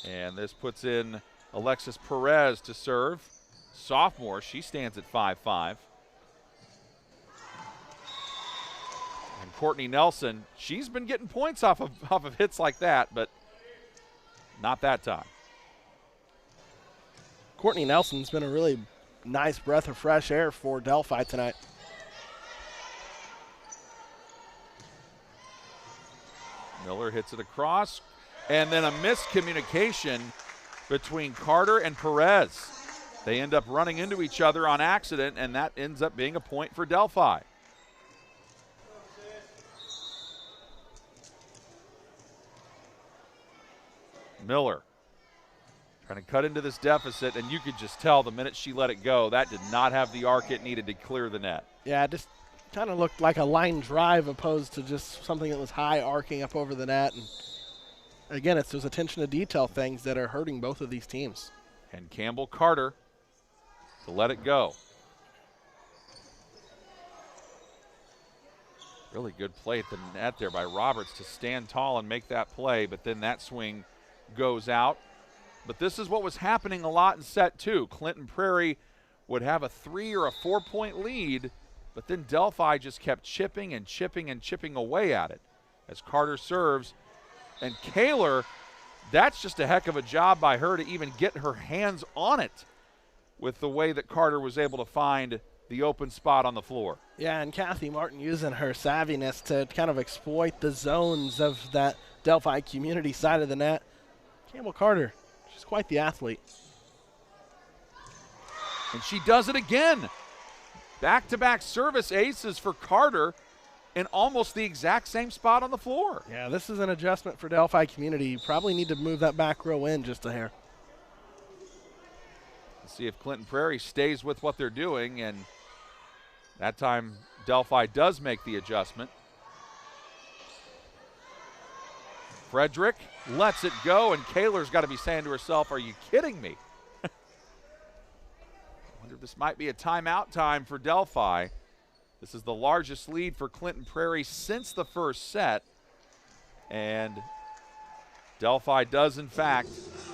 And this puts in Alexis Perez to serve. Sophomore, she stands at 5'5". And Courtney Nelson, she's been getting points off of hits like that, but not that time. Courtney Nelson's been a really nice breath of fresh air for Delphi tonight. Miller hits it across, and then a miscommunication between Carter and Perez. They end up running into each other on accident, and that ends up being a point for Delphi. Miller trying to cut into this deficit, and you could just tell the minute she let it go, that did not have the arc it needed to clear the net. Yeah, it just kind of looked like a line drive opposed to just something that was high arcing up over the net. And again, it's those attention to detail things that are hurting both of these teams. And Campbell Carter to let it go. Really good play at the net there by Roberts to stand tall and make that play, but then that swing goes out. But this is what was happening a lot in set two. Clinton Prairie would have a 3 or a 4 point lead, but then Delphi just kept chipping and chipping and chipping away at it as Carter serves. And Kaler, that's just a heck of a job by her to even get her hands on it with the way that Carter was able to find the open spot on the floor. Yeah, and Kathy Martin using her savviness to kind of exploit the zones of that Delphi community side of the net. Campbell Carter, she's quite the athlete. And she does it again. Back-to-back service aces for Carter in almost the exact same spot on the floor. Yeah, this is an adjustment for Delphi community. You probably need to move that back row in just a hair. Let's see if Clinton Prairie stays with what they're doing, and that time Delphi does make the adjustment. Frederick lets it go, and Kaler's got to be saying to herself, are you kidding me? I wonder if this might be a timeout time for Delphi. This is the largest lead for Clinton Prairie since the first set. And Delphi does, in fact,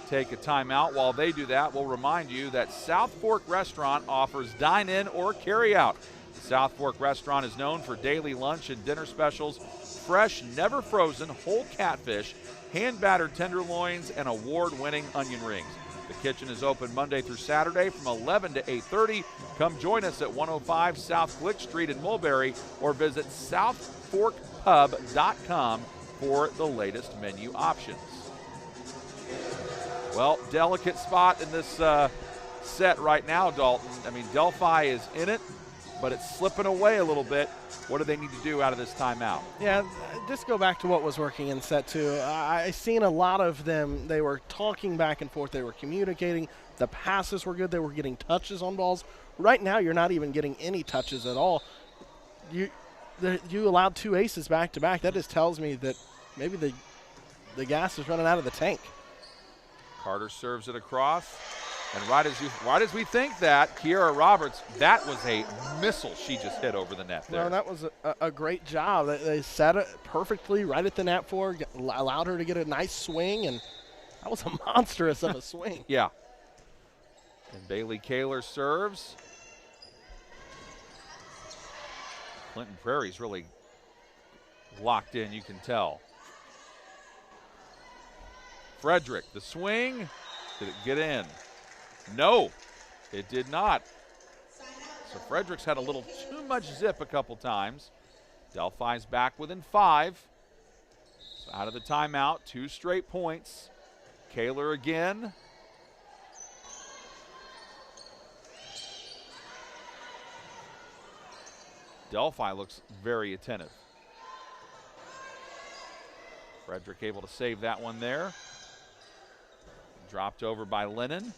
take a timeout. While they do that, we'll remind you that South Fork Restaurant offers dine-in or carry-out. South Fork Restaurant is known for daily lunch and dinner specials, fresh, never frozen, whole catfish, hand-battered tenderloins, and award-winning onion rings. The kitchen is open Monday through Saturday from 11 to 8:30. Come join us at 105 South Glick Street in Mulberry or visit southforkpub.com for the latest menu options. Well, delicate spot in this set right now, Dalton. I mean, Delphi is in it, but it's slipping away a little bit. What do they need to do out of this timeout? Yeah, just go back to what was working in set two. I seen a lot of them. They were talking back and forth. They were communicating. The passes were good. They were getting touches on balls. Right now, you're not even getting any touches at all. You allowed 2 aces back to back. That just tells me that maybe the gas is running out of the tank. Carter serves it across. And right as we think that, Kiara Roberts, that was a missile she just hit over the net there. Well, that was a great job. They set it perfectly right at the net for her, allowed her to get a nice swing, and that was a monstrous of a swing. Yeah. And Bailey Kaler serves. Clinton Prairie's really locked in, you can tell. Frederick, the swing. Did it get in? No, it did not. So Frederick's had a little too much zip a couple times. Delphi's back within 5. So out of the timeout, 2 straight points. Kaler again. Delphi looks very attentive. Frederick able to save that one there. Dropped over by Lennon.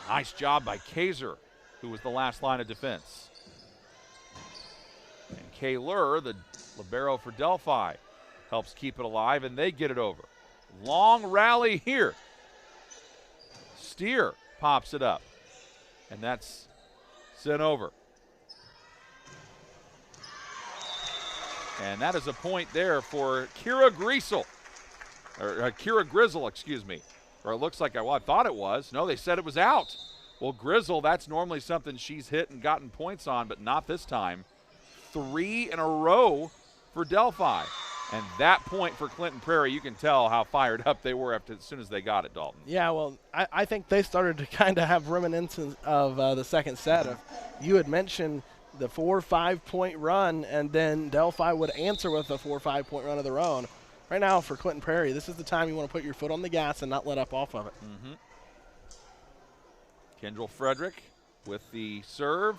Nice job by Kaiser, who was the last line of defense. And Kaler, the libero for Delphi, helps keep it alive, and they get it over. Long rally here. Steer pops it up, and that's sent over. And that is a point there for Kira Grizzle, excuse me. Or it looks like, well, I thought it was. No, they said it was out. Well, Grizzle, that's normally something she's hit and gotten points on, but not this time. 3 in a row for Delphi. And that point for Clinton Prairie, you can tell how fired up they were as soon as they got it, Dalton. Yeah, well, I think they started to kind of have reminiscence of the second set. You had mentioned the 4 or 5 point run, and then Delphi would answer with a 4 or 5 point run of their own. Right now for Clinton Prairie, this is the time you want to put your foot on the gas and not let up off of it. Kendall Frederick with the serve.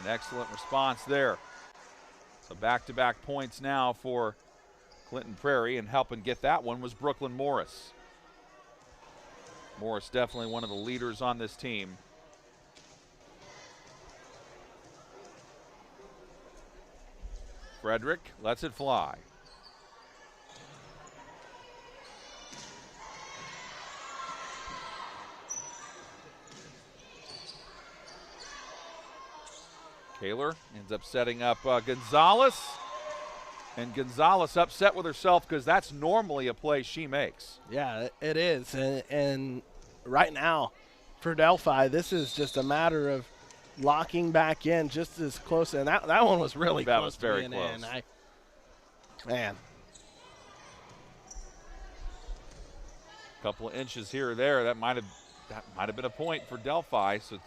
An excellent response there. So back-to-back points now for Clinton Prairie, and helping get that one was Brooklyn Morris. Morris definitely one of the leaders on this team. Frederick lets it fly. Kaler ends up setting up Gonzalez. And Gonzalez upset with herself because that's normally a play she makes. Yeah, it is. And right now for Delphi, this is just a matter of locking back in just as close. And that one was really that close. Was very to close. Man. Couple of inches here or there. That might have been a point for Delphi. So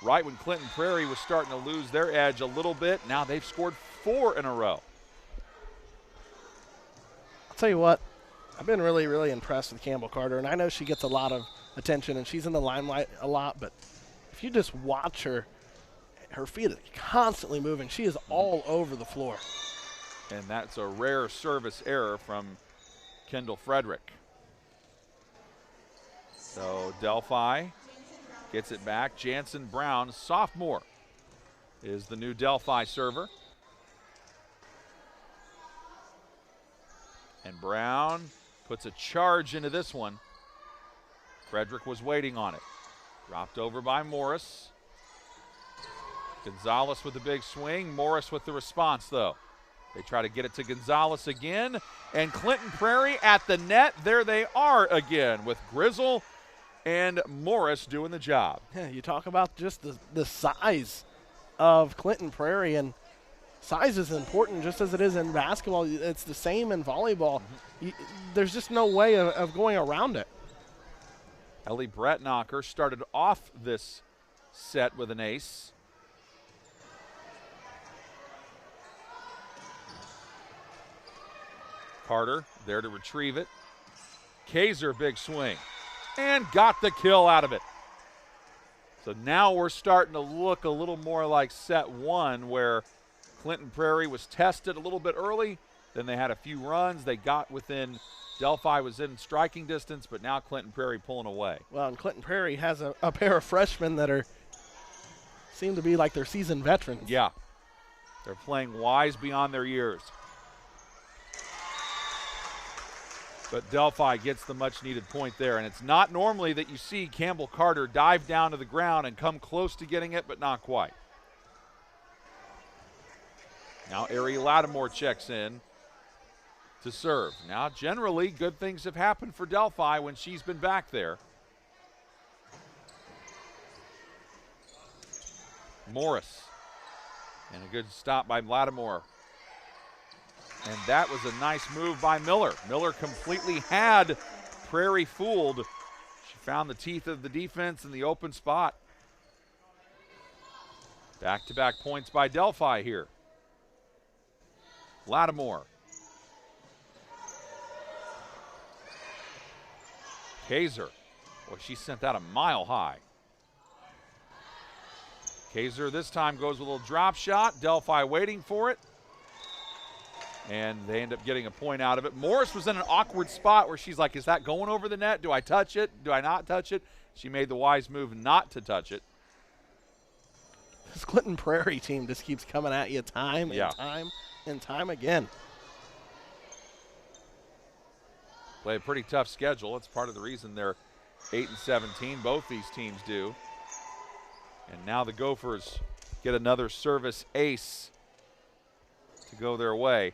right when Clinton Prairie was starting to lose their edge a little bit, now they've scored 4 in a row. I'll tell you what, I've been really, really impressed with Campbell Carter, and I know she gets a lot of attention and she's in the limelight a lot, but if you just watch her, her feet are constantly moving. She is all over the floor. And that's a rare service error from Kendall Frederick. So Delphi gets it back. Jansen Brown, sophomore, is the new Delphi server. And Brown puts a charge into this one. Frederick was waiting on it. Dropped over by Morris. Gonzalez with the big swing. Morris with the response, though. They try to get it to Gonzalez again. And Clinton Prairie at the net. There they are again with Grizzle and Morris doing the job. Yeah, you talk about just the size of Clinton Prairie, and size is important just as it is in basketball. It's the same in volleyball. There's just no way of going around it. Ellie Brettknocker started off this set with an ace. Carter there to retrieve it. Kaiser, big swing. And got the kill out of it. So now we're starting to look a little more like set 1, where Clinton Prairie was tested a little bit early. Then they had a few runs. They got within, Delphi was in striking distance, but now Clinton Prairie pulling away. Well, and Clinton Prairie has a pair of freshmen that seem to be like their seasoned veterans. Yeah. They're playing wise beyond their years. But Delphi gets the much-needed point there. And it's not normally that you see Campbell Carter dive down to the ground and come close to getting it, but not quite. Now Ari Lattimore checks in to serve. Now generally good things have happened for Delphi when she's been back there. Morris. And a good stop by Lattimore. And that was a nice move by Miller. Miller completely had Prairie fooled. She found the teeth of the defense in the open spot. Back-to-back points by Delphi here. Lattimore. Kaiser. Boy, she sent that a mile high. Kaiser this time goes with a little drop shot. Delphi waiting for it. And they end up getting a point out of it. Morris was in an awkward spot where she's like, is that going over the net? Do I touch it? Do I not touch it? She made the wise move not to touch it. This Clinton Prairie team just keeps coming at you time and Yeah. time and time again. Play a pretty tough schedule. It's part of the reason they're 8-17. Both these teams do. And now the Gophers get another service ace to go their way.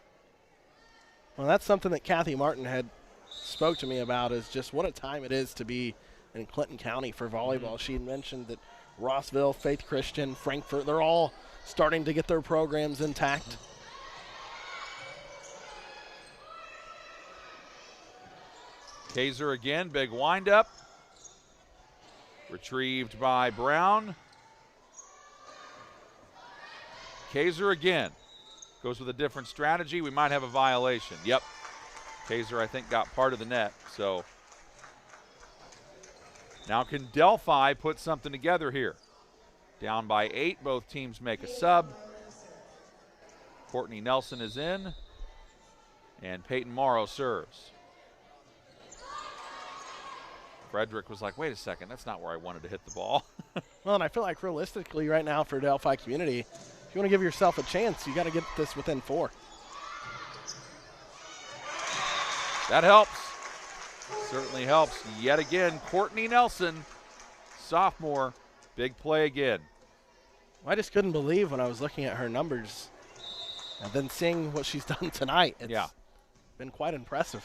Well, that's something that Kathy Martin had spoke to me about, is just what a time it is to be in Clinton County for volleyball. She had mentioned that Rossville, Faith Christian, Frankfort, they're all starting to get their programs intact. Kaiser again, big windup. Retrieved by Brown. Kaiser again. Goes with a different strategy. We might have a violation. Yep. Kaiser, I think, got part of the net. So now can Delphi put something together here? Down by 8. Both teams make a sub. Courtney Nelson is in. And Peyton Morrow serves. Frederick was like, wait a second, that's not where I wanted to hit the ball. Well, and I feel like realistically right now for Delphi community, if you want to give yourself a chance, you got to get this within 4. That helps. Certainly helps. Yet again, Courtney Nelson, sophomore, big play again. I just couldn't believe when I was looking at her numbers and then seeing what she's done tonight. It's been quite impressive.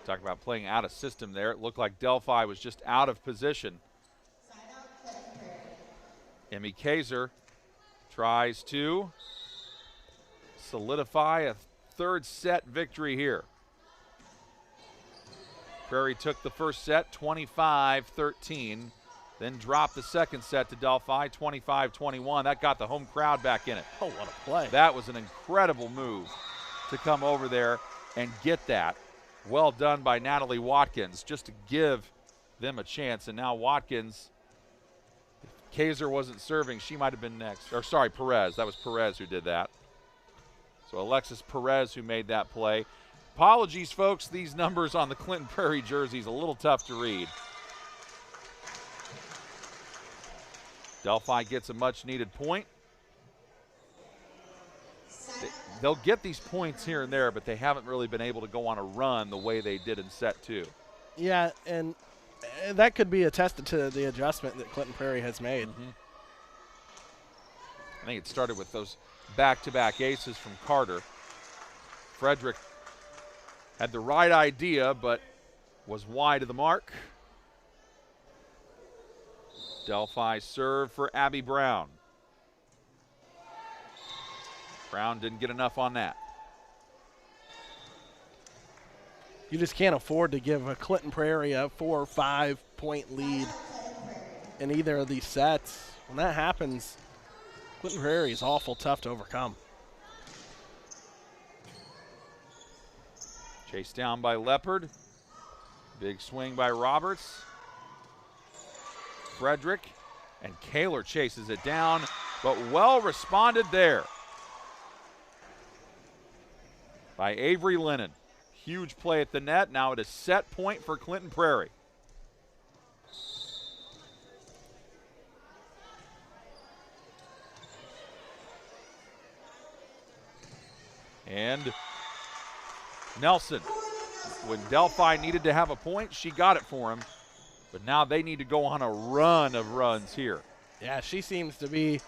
Talk about playing out of system there. It looked like Delphi was just out of position. Emmy Kaiser tries to solidify a third set victory here. Prairie took the first set 25-13, then dropped the second set to Delphi 25-21. That got the home crowd back in it. Oh, what a play. That was an incredible move to come over there and get that. Well done by Natalie Watkins just to give them a chance. And now Watkins, if Kaiser wasn't serving, she might have been next. Or sorry, Perez. That was Perez who did that. So Alexis Perez who made that play. Apologies, folks. These numbers on the Clinton Prairie jerseys a little tough to read. Delphi gets a much-needed point. They'll get these points here and there, but they haven't really been able to go on a run the way they did in set 2. Yeah, and that could be attested to the adjustment that Clinton Prairie has made. I think it started with those back-to-back aces from Carter. Frederick had the right idea, but was wide of the mark. Delphi serve for Abby Brown. Brown didn't get enough on that. You just can't afford to give a Clinton Prairie a 4 or 5 point lead in either of these sets. When that happens, Clinton Prairie is awful tough to overcome. Chased down by Leopard. Big swing by Roberts. Frederick and Kaler chases it down, but well responded there by Avery Lennon. Huge play at the net. Now it is set point for Clinton Prairie. And Nelson, when Delphi needed to have a point, she got it for him. But now they need to go on a run of runs here. Yeah, she seems to be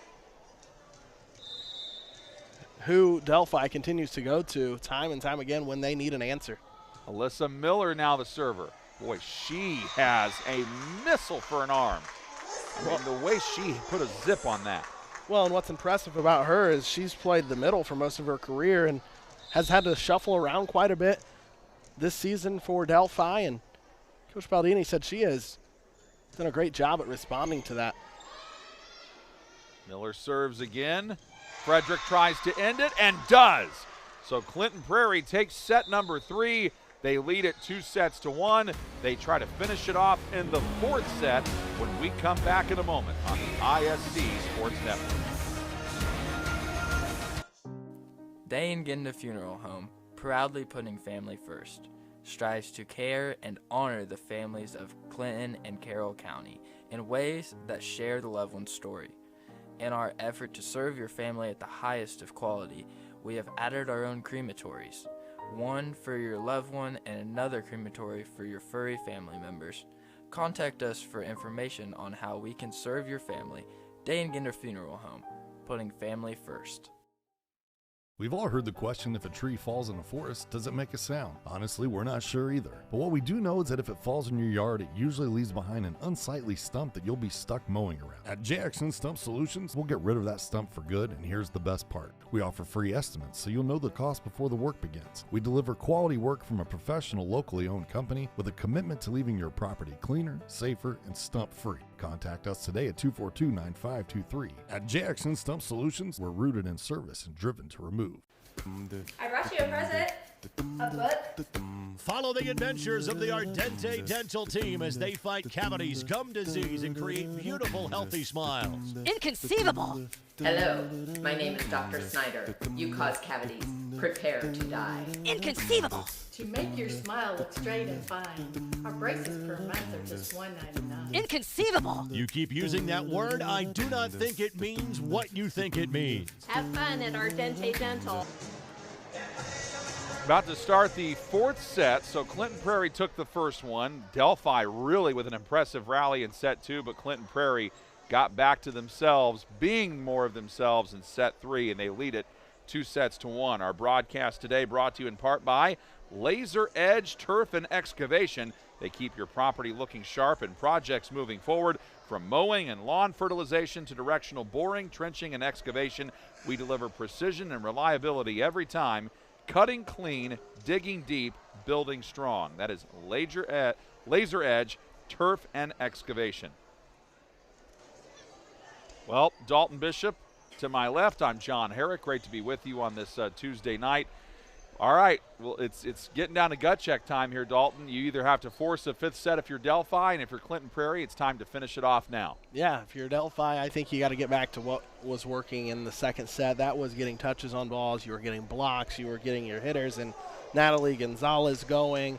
who Delphi continues to go to time and time again when they need an answer. Alyssa Miller now the server. Boy, she has a missile for an arm. I mean, the way she put a zip on that. Well, and what's impressive about her is she's played the middle for most of her career and has had to shuffle around quite a bit this season for Delphi. And Coach Baldini said she has done a great job at responding to that. Miller serves again. Frederick tries to end it and does. So Clinton Prairie takes set number 3. They lead it 2-1. They try to finish it off in the 4th set when we come back in a moment on the ISC Sports Network. Day & Ginda Funeral Home, proudly putting family first, strives to care and honor the families of Clinton and Carroll County in ways that share the loved one's story. In our effort to serve your family at the highest of quality, we have added our own crematories. One for your loved one and another crematory for your furry family members. Contact us for information on how we can serve your family. Day & Ginda Funeral Home, putting family first. We've all heard the question, if a tree falls in a forest, does it make a sound? Honestly, we're not sure either. But what we do know is that if it falls in your yard, it usually leaves behind an unsightly stump that you'll be stuck mowing around. At JXN Stump Solutions, we'll get rid of that stump for good, and here's the best part. We offer free estimates, so you'll know the cost before the work begins. We deliver quality work from a professional, locally owned company with a commitment to leaving your property cleaner, safer, and stump-free. Contact us today at 242-9523. At JXN Stump Solutions, we're rooted in service and driven to remove. I brought you a present. A book. Follow the adventures of the Ardente Dental team as they fight cavities, gum disease, and create beautiful, healthy smiles. Inconceivable. Hello, my name is Dr. Snyder. You cause cavities. Prepare to die. Inconceivable. To make your smile look straight and fine, our braces per month are just $1.99. Inconceivable. You keep using that word, I do not think it means what you think it means. Have fun at Ardente Dental. About to start the 4th set, so Clinton Prairie took the first one. Delphi really with an impressive rally in set 2, but Clinton Prairie got back to themselves, being more of themselves in set 3, and they lead it 2-1. Our broadcast today brought to you in part by Laser Edge Turf and Excavation. They keep your property looking sharp and projects moving forward. From mowing and lawn fertilization to directional boring, trenching, and excavation, we deliver precision and reliability every time. Cutting clean, digging deep, building strong. That is Laser Edge Turf and Excavation. Well, Dalton Bishop to my left. I'm John Herrick. Great to be with you on this Tuesday night. All right, well, it's getting down to gut check time here, Dalton. You either have to force a 5th set if you're Delphi, and if you're Clinton Prairie, it's time to finish it off now. Yeah, if you're Delphi, I think you got to get back to what was working in the 2nd set. That was getting touches on balls. You were getting blocks. You were getting your hitters, and Natalie Gonzalez going.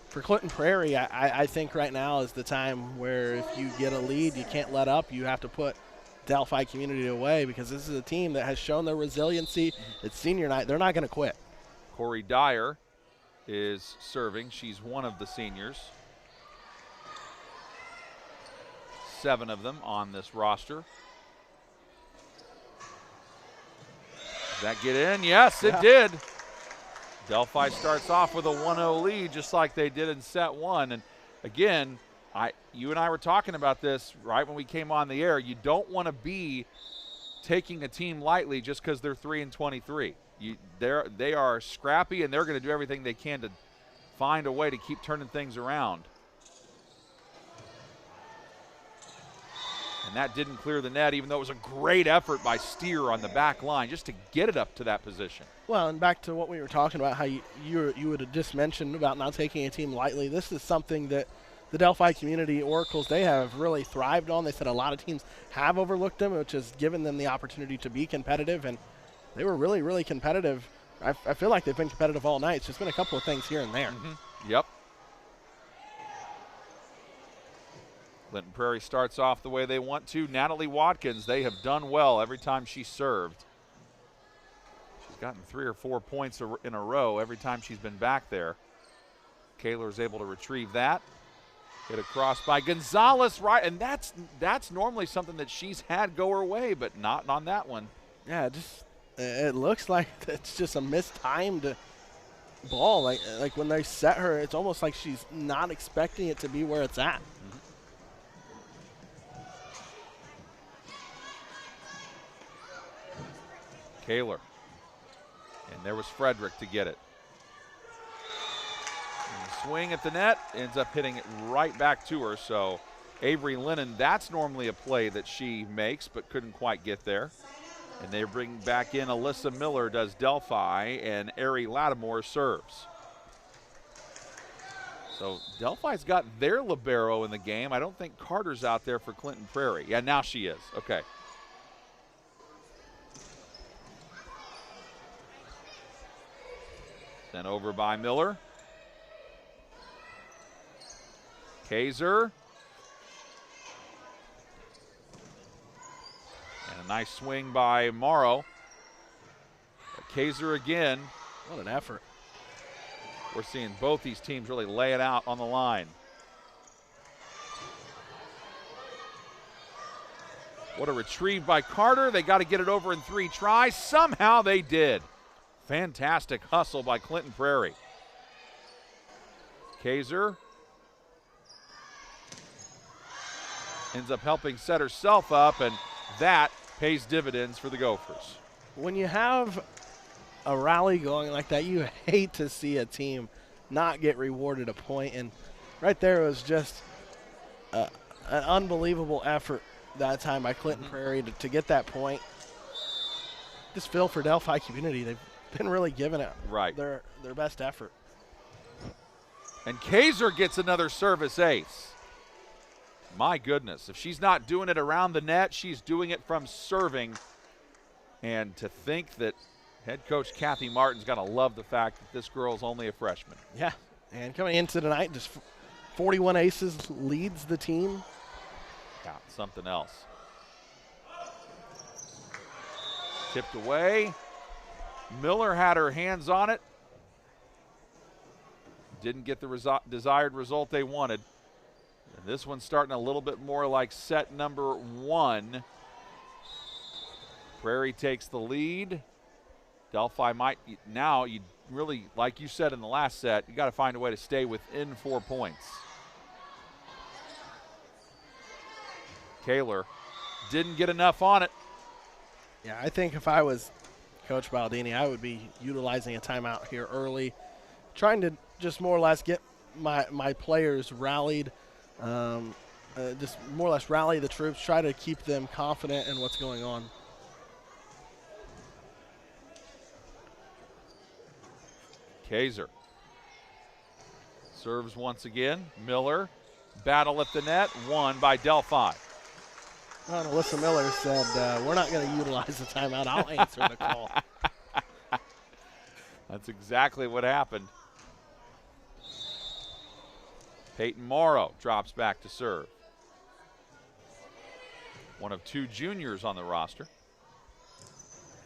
For Clinton Prairie, I think right now is the time where if you get a lead, you can't let up. You have to put Delphi community away, because this is a team that has shown their resiliency. It's senior night. They're not going to quit. Corey Dyer is serving. She's one of the seniors. 7 of them on this roster. Does that get in? Yes, it did. Delphi starts off with a 1-0 lead, just like they did in set 1. And again, you and I were talking about this right when we came on the air. You don't want to be taking a team lightly just because they're 3-23. They are scrappy, and they're going to do everything they can to find a way to keep turning things around. And that didn't clear the net, even though it was a great effort by Steer on the back line just to get it up to that position. Well, and back to what we were talking about, how you would have just mentioned about not taking a team lightly. This is something that the Delphi Community Oracles, they have really thrived on. They said a lot of teams have overlooked them, which has given them the opportunity to be competitive, and they were really, really competitive. I feel like they've been competitive all night. It's just been a couple of things here and there. Yep. Clinton Prairie starts off the way they want to. Natalie Watkins, they have done well every time she served. She's gotten 3 or 4 points in a row every time she's been back there. Kaler's able to retrieve that. Hit across by Gonzalez, right, and that's normally something that she's had go her way, but not on that one. Yeah, it looks like it's just a mistimed ball. Like when they set her, it's almost like she's not expecting it to be where it's at. Kaler. And there was Frederick to get it. And the swing at the net ends up hitting it right back to her. So Avery Lennon, that's normally a play that she makes but couldn't quite get there. And they bring back in Alyssa Miller, does Delphi, and Ari Lattimore serves. So Delphi's got their libero in the game. I don't think Carter's out there for Clinton Prairie. Yeah, now she is. Okay. Then over by Miller. Kaiser. And a nice swing by Morrow. But Kaiser again. What an effort. We're seeing both these teams really lay it out on the line. What a retrieve by Carter. They got to get it over in 3 tries. Somehow they did. Fantastic hustle by Clinton Prairie. Kaiser ends up helping set herself up, and that pays dividends for the Gophers. When you have a rally going like that, you hate to see a team not get rewarded a point, and right there was just an unbelievable effort that time by Clinton Prairie to get that point. Just feel for Delphi community. They've been really giving it their best effort. And Kaiser gets another service ace. My goodness, if she's not doing it around the net, she's doing it from serving. And to think that head coach Kathy Martin's got to love the fact that this girl's only a freshman. Yeah, and coming into tonight, just 41 aces, leads the team. Yeah, something else. Tipped away. Miller had her hands on it. Didn't get the desired result they wanted. And this one's starting a little bit more like set number 1. Prairie takes the lead. Delphi might now, you really, like you said in the last set, you got to find a way to stay within 4 points. Kaler didn't get enough on it. Yeah, I think if I was Coach Baldini, I would be utilizing a timeout here early, trying to just more or less get my players rallied, just more or less rally the troops, try to keep them confident in what's going on. Kaiser serves once again. Miller, battle at the net, won by Delphi. Well, Alyssa Miller said, we're not going to utilize the timeout. I'll answer the call. That's exactly what happened. Peyton Morrow drops back to serve. One of 2 juniors on the roster.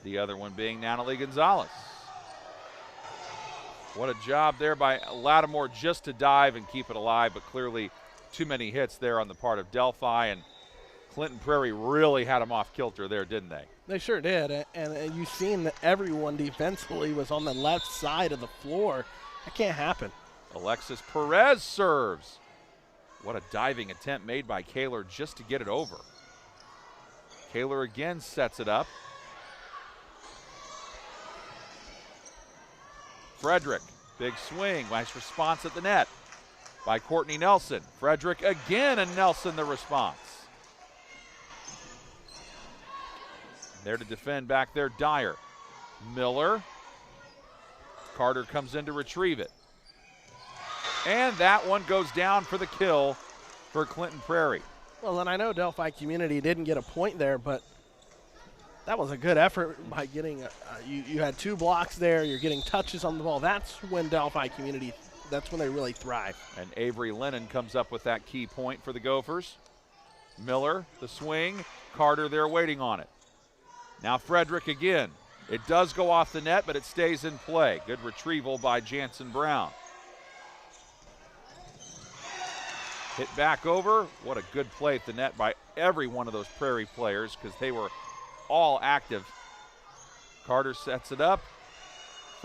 The other one being Natalie Gonzalez. What a job there by Lattimore just to dive and keep it alive, but clearly too many hits there on the part of Delphi, and Clinton Prairie really had them off kilter there, didn't they? They sure did, and you've seen that everyone defensively was on the left side of the floor. That can't happen. Alexis Perez serves. What a diving attempt made by Kaler just to get it over. Kaler again sets it up. Frederick, big swing, nice response at the net by Courtney Nelson. Frederick again, and Nelson the response. There to defend back there, Dyer. Miller. Carter comes in to retrieve it. And that one goes down for the kill for Clinton Prairie. Well, and I know Delphi community didn't get a point there, but that was a good effort by getting, you had 2 blocks there, you're getting touches on the ball. That's when Delphi community, that's when they really thrive. And Avery Lennon comes up with that key point for the Gophers. Miller, the swing, Carter there waiting on it. Now Frederick again. It does go off the net, but it stays in play. Good retrieval by Jansen Brown. Hit back over. What a good play at the net by every one of those Prairie players because they were all active. Carter sets it up.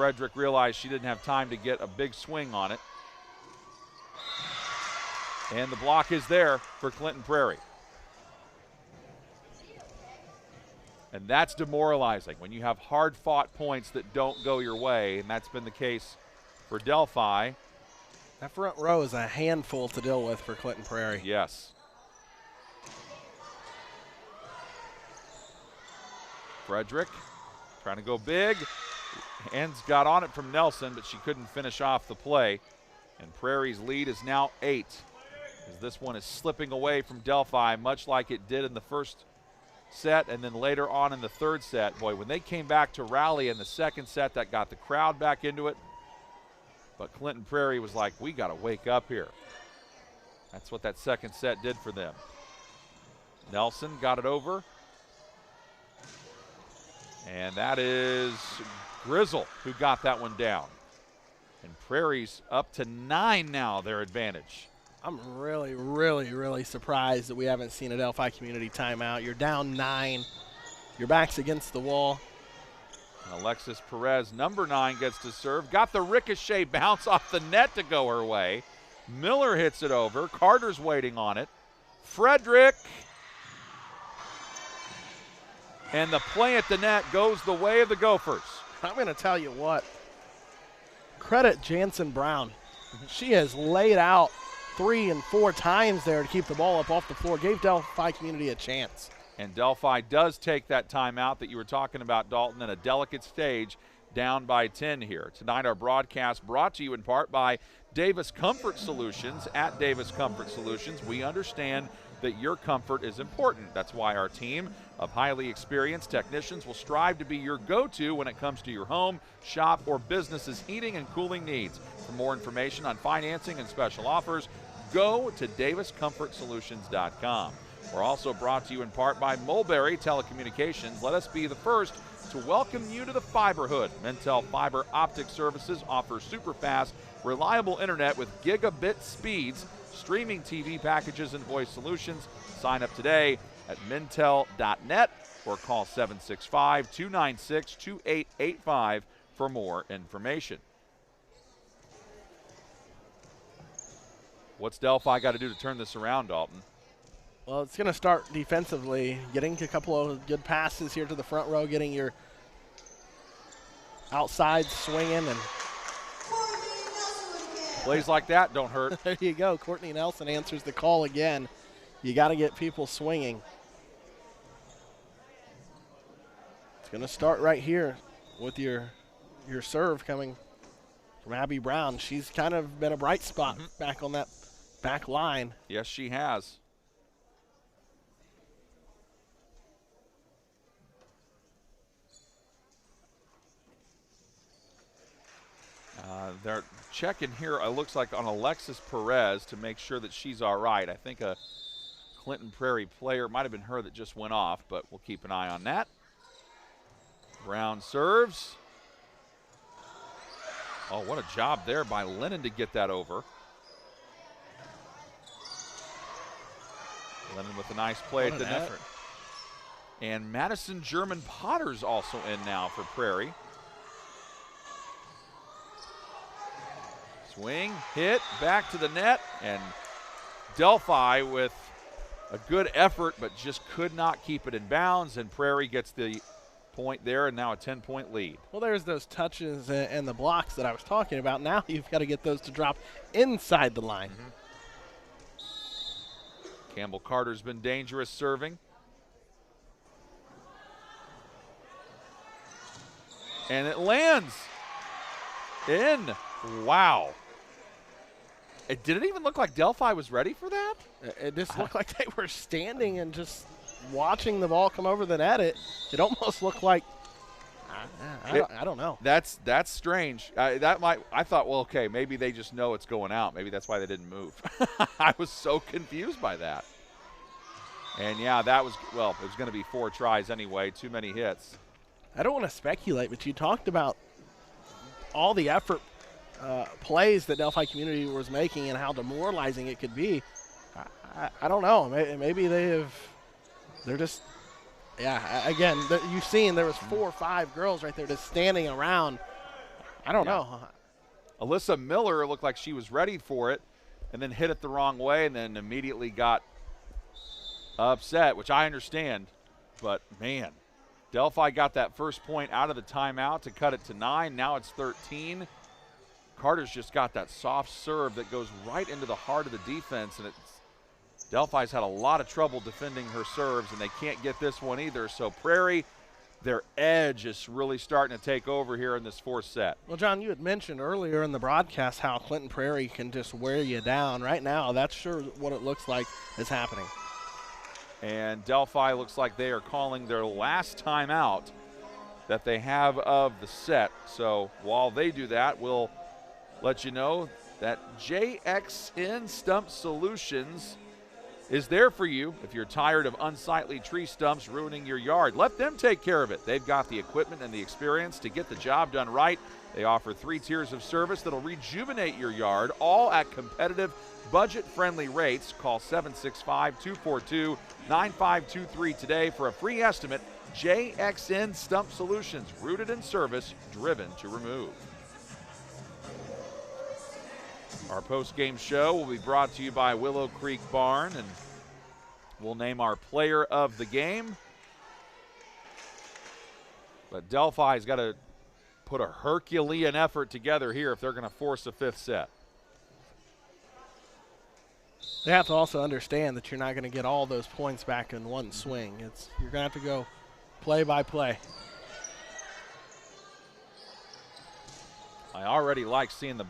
Frederick realized she didn't have time to get a big swing on it. And the block is there for Clinton Prairie. And that's demoralizing when you have hard-fought points that don't go your way, and that's been the case for Delphi. That front row is a handful to deal with for Clinton Prairie. Yes. Frederick trying to go big. Hands got on it from Nelson, but she couldn't finish off the play. And Prairie's lead is now 8. As this one is slipping away from Delphi, much like it did in the first set and then later on in the third set. Boy, when they came back to rally in the second set, that got the crowd back into it. But Clinton Prairie was like, we got to wake up here. That's what that second set did for them. Nelson got it over. And that is Grizzle who got that one down. And Prairie's up to 9 now, their advantage. I'm really, really, really surprised that we haven't seen a Delphi community timeout. You're down 9. Your back's against the wall. And Alexis Perez, number 9, gets to serve. Got the ricochet bounce off the net to go her way. Miller hits it over. Carter's waiting on it. Frederick. And the play at the net goes the way of the Gophers. I'm going to tell you what. Credit Jansen Brown. She has laid out 3 and 4 times there to keep the ball up off the floor. Gave Delphi community a chance. And Delphi does take that timeout that you were talking about, Dalton, in a delicate stage, down by 10 here. Tonight our broadcast brought to you in part by Davis Comfort Solutions. At Davis Comfort Solutions, we understand that your comfort is important. That's why our team of highly experienced technicians will strive to be your go-to when it comes to your home, shop, or business's heating and cooling needs. For more information on financing and special offers, go to daviscomfortsolutions.com. We're also brought to you in part by Mulberry Telecommunications. Let us be the first to welcome you to the fiberhood. Mintel Fiber Optic Services offers super fast, reliable internet with gigabit speeds, streaming TV packages, and voice solutions. Sign up today at mintel.net or call 765-296-2885 for more information. What's Delphi got to do to turn this around, Dalton? Well, it's going to start defensively, getting a couple of good passes here to the front row, getting your outside swinging. And plays like that don't hurt. There you go. Courtney Nelson answers the call again. You got to get people swinging. It's going to start right here with your serve coming from Abby Brown. She's kind of been a bright spot back on that back line. Yes, she has. They're checking here, it looks like, on Alexis Perez to make sure that she's all right. I think a Clinton Prairie player, might have been her that just went off, but we'll keep an eye on that. Brown serves. Oh, what a job there by Lennon to get that over. Lennon with a nice play at the net. And Madison German Potter's also in now for Prairie. Swing, hit, back to the net, and Delphi with a good effort, but just could not keep it in bounds, and Prairie gets the point there, and now a 10-point lead. Well, there's those touches and the blocks that I was talking about. Now you've got to get those to drop inside the line. Campbell Carter's been dangerous serving. And it lands in. Wow. Did it even look like Delphi was ready for that? It just looked like they were standing and just watching the ball come over the net. It almost looked like, I don't know. That's strange. I thought, well, okay, maybe they just know it's going out. Maybe that's why they didn't move. I was so confused by that. And, yeah, that was, well, it was going to be 4 tries anyway, too many hits. I don't want to speculate, but you talked about all the effort plays that Delphi community was making and how demoralizing it could be. I don't know. Maybe they're just, yeah, again, you've seen there was 4 or 5 girls right there just standing around. I don't know. Alyssa Miller looked like she was ready for it and then hit it the wrong way and then immediately got upset, which I understand. But, man, Delphi got that first point out of the timeout to cut it to 9. Now it's 13. Carter's just got that soft serve that goes right into the heart of the defense, and Delphi's had a lot of trouble defending her serves, and they can't get this one either. So Prairie, their edge is really starting to take over here in this fourth set. Well, John, you had mentioned earlier in the broadcast how Clinton Prairie can just wear you down. Right now, that's sure what it looks like is happening. And Delphi looks like they are calling their last timeout that they have of the set. So while they do that, we'll let you know that JXN Stump Solutions is there for you if you're tired of unsightly tree stumps ruining your yard. Let them take care of it. They've got the equipment and the experience to get the job done right. They offer 3 tiers of service that'll rejuvenate your yard, all at competitive, budget-friendly rates. Call 765-242-9523 today for a free estimate. JXN Stump Solutions, rooted in service, driven to remove. Our post-game show will be brought to you by Willow Creek Barn, and we'll name our player of the game. But Delphi's got to put a Herculean effort together here if they're going to force a 5th set. They have to also understand that you're not going to get all those points back in one swing. You're going to have to go play by play. I already like seeing the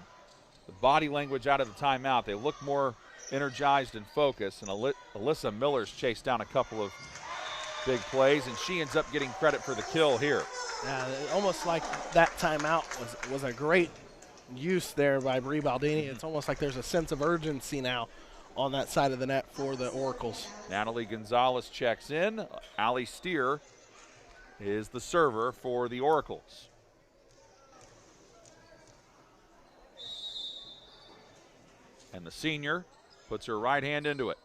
body language out of the timeout. They look more energized and focused, and Alyssa Miller's chased down a couple of big plays, and she ends up getting credit for the kill here. Yeah, almost like that timeout was a great use there by Brie Baldini. It's almost like there's a sense of urgency now on that side of the net for the Oracles. Natalie Gonzalez checks in. Allie Steer is the server for the Oracles. And the senior puts her right hand into it.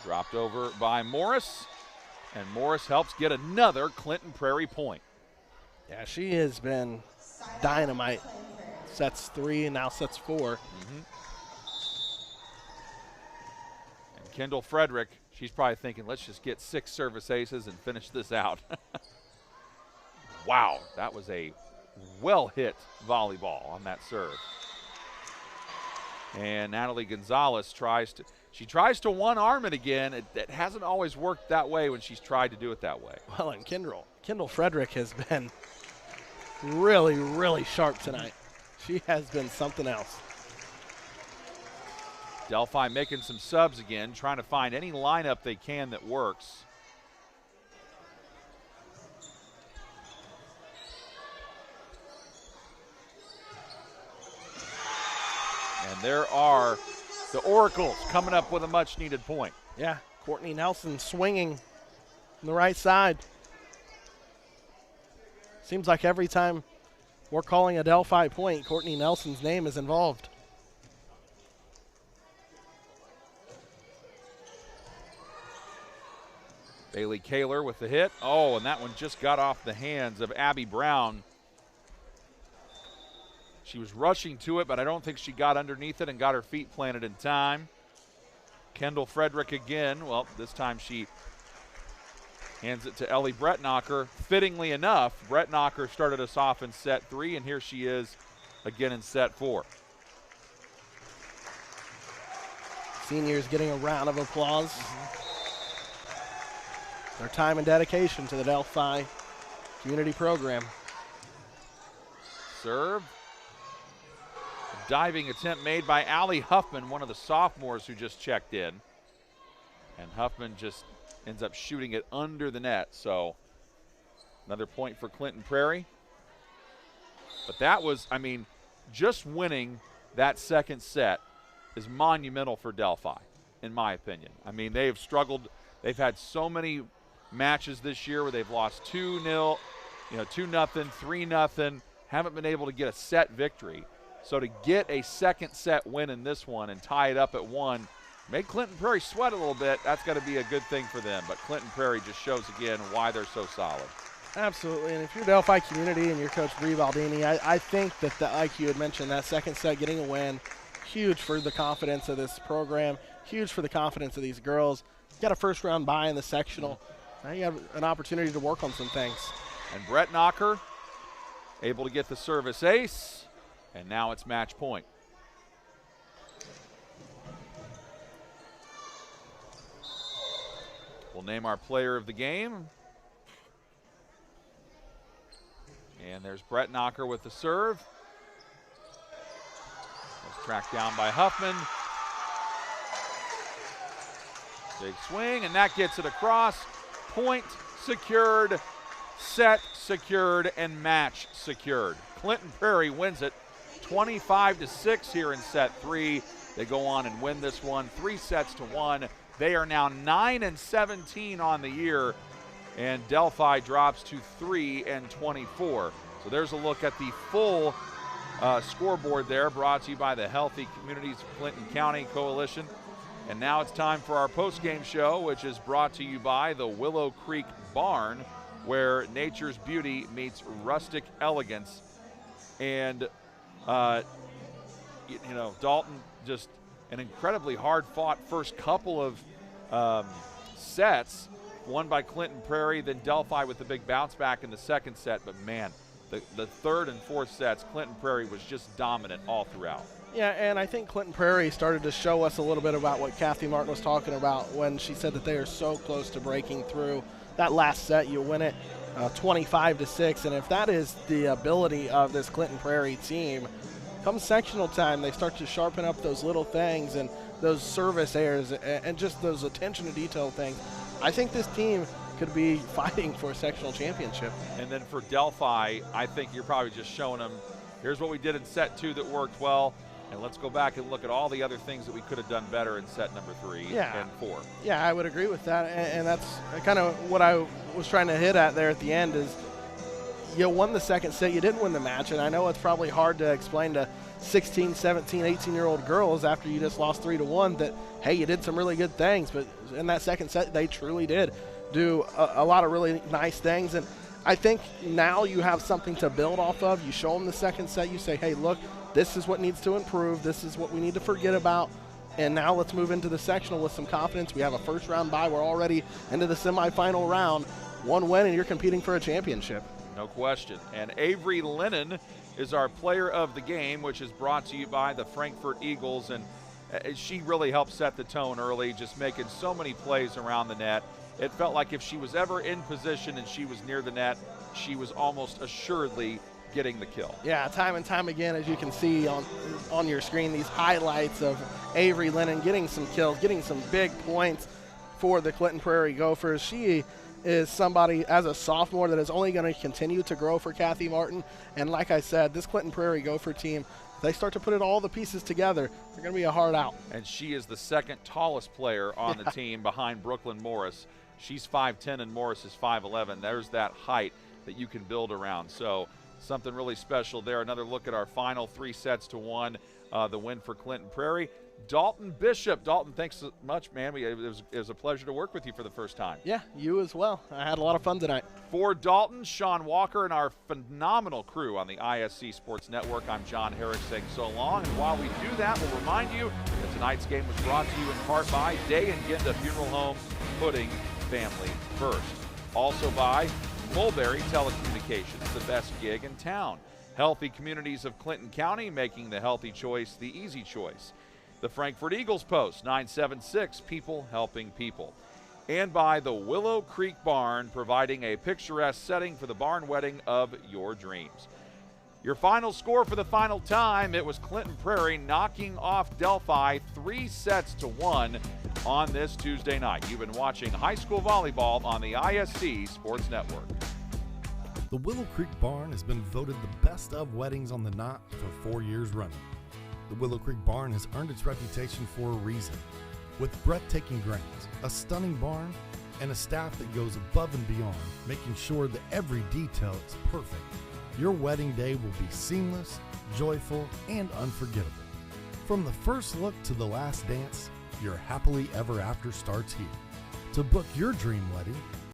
Dropped over by Morris, and Morris helps get another Clinton Prairie point. Yeah, she has been dynamite. Sets 3 and now sets 4. And Kendall Frederick, she's probably thinking, let's just get 6 service aces and finish this out. Wow, that was a well-hit volleyball on that serve. And Natalie Gonzalez tries to one-arm it again. It hasn't always worked that way when she's tried to do it that way. Well, and Kendall Frederick has been really, really sharp tonight. She has been something else. Delphi making some subs again, trying to find any lineup they can that works. And there are the Oracles coming up with a much-needed point. Yeah, Courtney Nelson swinging on the right side. Seems like every time we're calling a Delphi point, Courtney Nelson's name is involved. Bailey Kaler with the hit. Oh, and that one just got off the hands of Abby Brown. She was rushing to it, but I don't think she got underneath it and got her feet planted in time. Kendall Frederick again. Well, this time she hands it to Ellie Brettnacher. Fittingly enough, Brettnacher started us off in set 3, and here she is again in set 4. Seniors getting a round of applause. Their time and dedication to the Delphi community program. Serve. A diving attempt made by Allie Huffman, one of the sophomores who just checked in. And Huffman just ends up shooting it under the net. So another point for Clinton Prairie. But that was, I mean, just winning that second set is monumental for Delphi, in my opinion. I mean, they have struggled. They've had so many matches this year where they've lost 2-0, 2-0, 3-0, haven't been able to get a set victory. So to get a second set win in this one and tie it up at 1, make Clinton Prairie sweat a little bit, that's got to be a good thing for them. But Clinton Prairie just shows again why they're so solid. Absolutely, and if you're Delphi community and you're Coach Bree Baldini, I think that, like you had mentioned, that second set getting a win, huge for the confidence of this program, huge for the confidence of these girls. You got a first-round bye in the sectional. Now you have an opportunity to work on some things. And Brett Knocker able to get the service ace, and now it's match point. We'll name our player of the game. And there's Brett Knocker with the serve. That's tracked down by Huffman. Big swing, and that gets it across. Point secured, set secured, and match secured. Clinton Prairie wins it 25-6 here in set 3. They go on and win this one 3-1. They are now 9-17 on the year, and Delphi drops to 3-24. So there's a look at the full scoreboard there, brought to you by the Healthy Communities of Clinton County Coalition. And now it's time for our post-game show, which is brought to you by the Willow Creek Barn, where nature's beauty meets rustic elegance. And, Dalton, just an incredibly hard-fought first couple of sets, won by Clinton Prairie, then Delphi with the big bounce back in the second set. But, man, the third and fourth sets, Clinton Prairie was just dominant all throughout. Yeah, and I think Clinton Prairie started to show us a little bit about what Kathy Martin was talking about when she said that they are so close to breaking through. That last set, you win it 25-6, and if that is the ability of this Clinton Prairie team, come sectional time, they start to sharpen up those little things and those service errors and just those attention to detail things. I think this team could be fighting for a sectional championship. And then for Delphi, I think you're probably just showing them, here's what we did in set 2 that worked well, and let's go back and look at all the other things that we could have done better in set number 3 and 4. Yeah, I would agree with that, and that's kind of what I was trying to hit at there at the end is you won the second set, you didn't win the match, and I know it's probably hard to explain to 16, 17, 18-year-old girls after you just lost 3-1 that, hey, you did some really good things, but in that second set, they truly did do a lot of really nice things, and I think now you have something to build off of. You show them the second set, you say, hey, look, this is what needs to improve, this is what we need to forget about, and now let's move into the sectional with some confidence. We have a first-round bye. We're already into the semifinal round. One win, and you're competing for a championship. No question. And Avery Lennon is our player of the game, which is brought to you by the Frankfurt Eagles, and she really helped set the tone early, just making so many plays around the net. It felt like if she was ever in position and she was near the net, she was almost assuredly getting the kill. Yeah, time and time again, as you can see on your screen, these highlights of Avery Lennon getting some kills, getting some big points for the Clinton Prairie Gophers. She is somebody, as a sophomore, that is only going to continue to grow for Kathy Martin. And like I said, this Clinton Prairie Gopher team, they start to put all the pieces together, they're going to be a hard out. And she is the second tallest player on the team behind Brooklyn Morris. She's 5'10", and Morris is 5'11". There's that height that you can build around. So something really special there. Another look at our final 3-1, the win for Clinton Prairie. Dalton Bishop. Dalton, thanks so much, man. It was a pleasure to work with you for the first time. Yeah, you as well. I had a lot of fun tonight. For Dalton, Sean Walker, and our phenomenal crew on the ISC Sports Network, I'm John Herrick saying so long. And while we do that, we'll remind you that tonight's game was brought to you in part by Day and Ginda Funeral Home, putting family first. Also by Mulberry Telecommunications, the best gig in town. Healthy Communities of Clinton County, making the healthy choice the easy choice. The Frankfurt Eagles Post, 976, people helping people. And by the Willow Creek Barn, providing a picturesque setting for the barn wedding of your dreams. Your final score for the final time, it was Clinton Prairie knocking off Delphi 3-1 on this Tuesday night. You've been watching high school volleyball on the ISC Sports Network. The Willow Creek Barn has been voted the best of weddings on the knot for 4 years running. The Willow Creek Barn has earned its reputation for a reason. With breathtaking grounds, a stunning barn, and a staff that goes above and beyond, making sure that every detail is perfect, your wedding day will be seamless, joyful, and unforgettable. From the first look to the last dance, your happily ever after starts here. To book your dream wedding,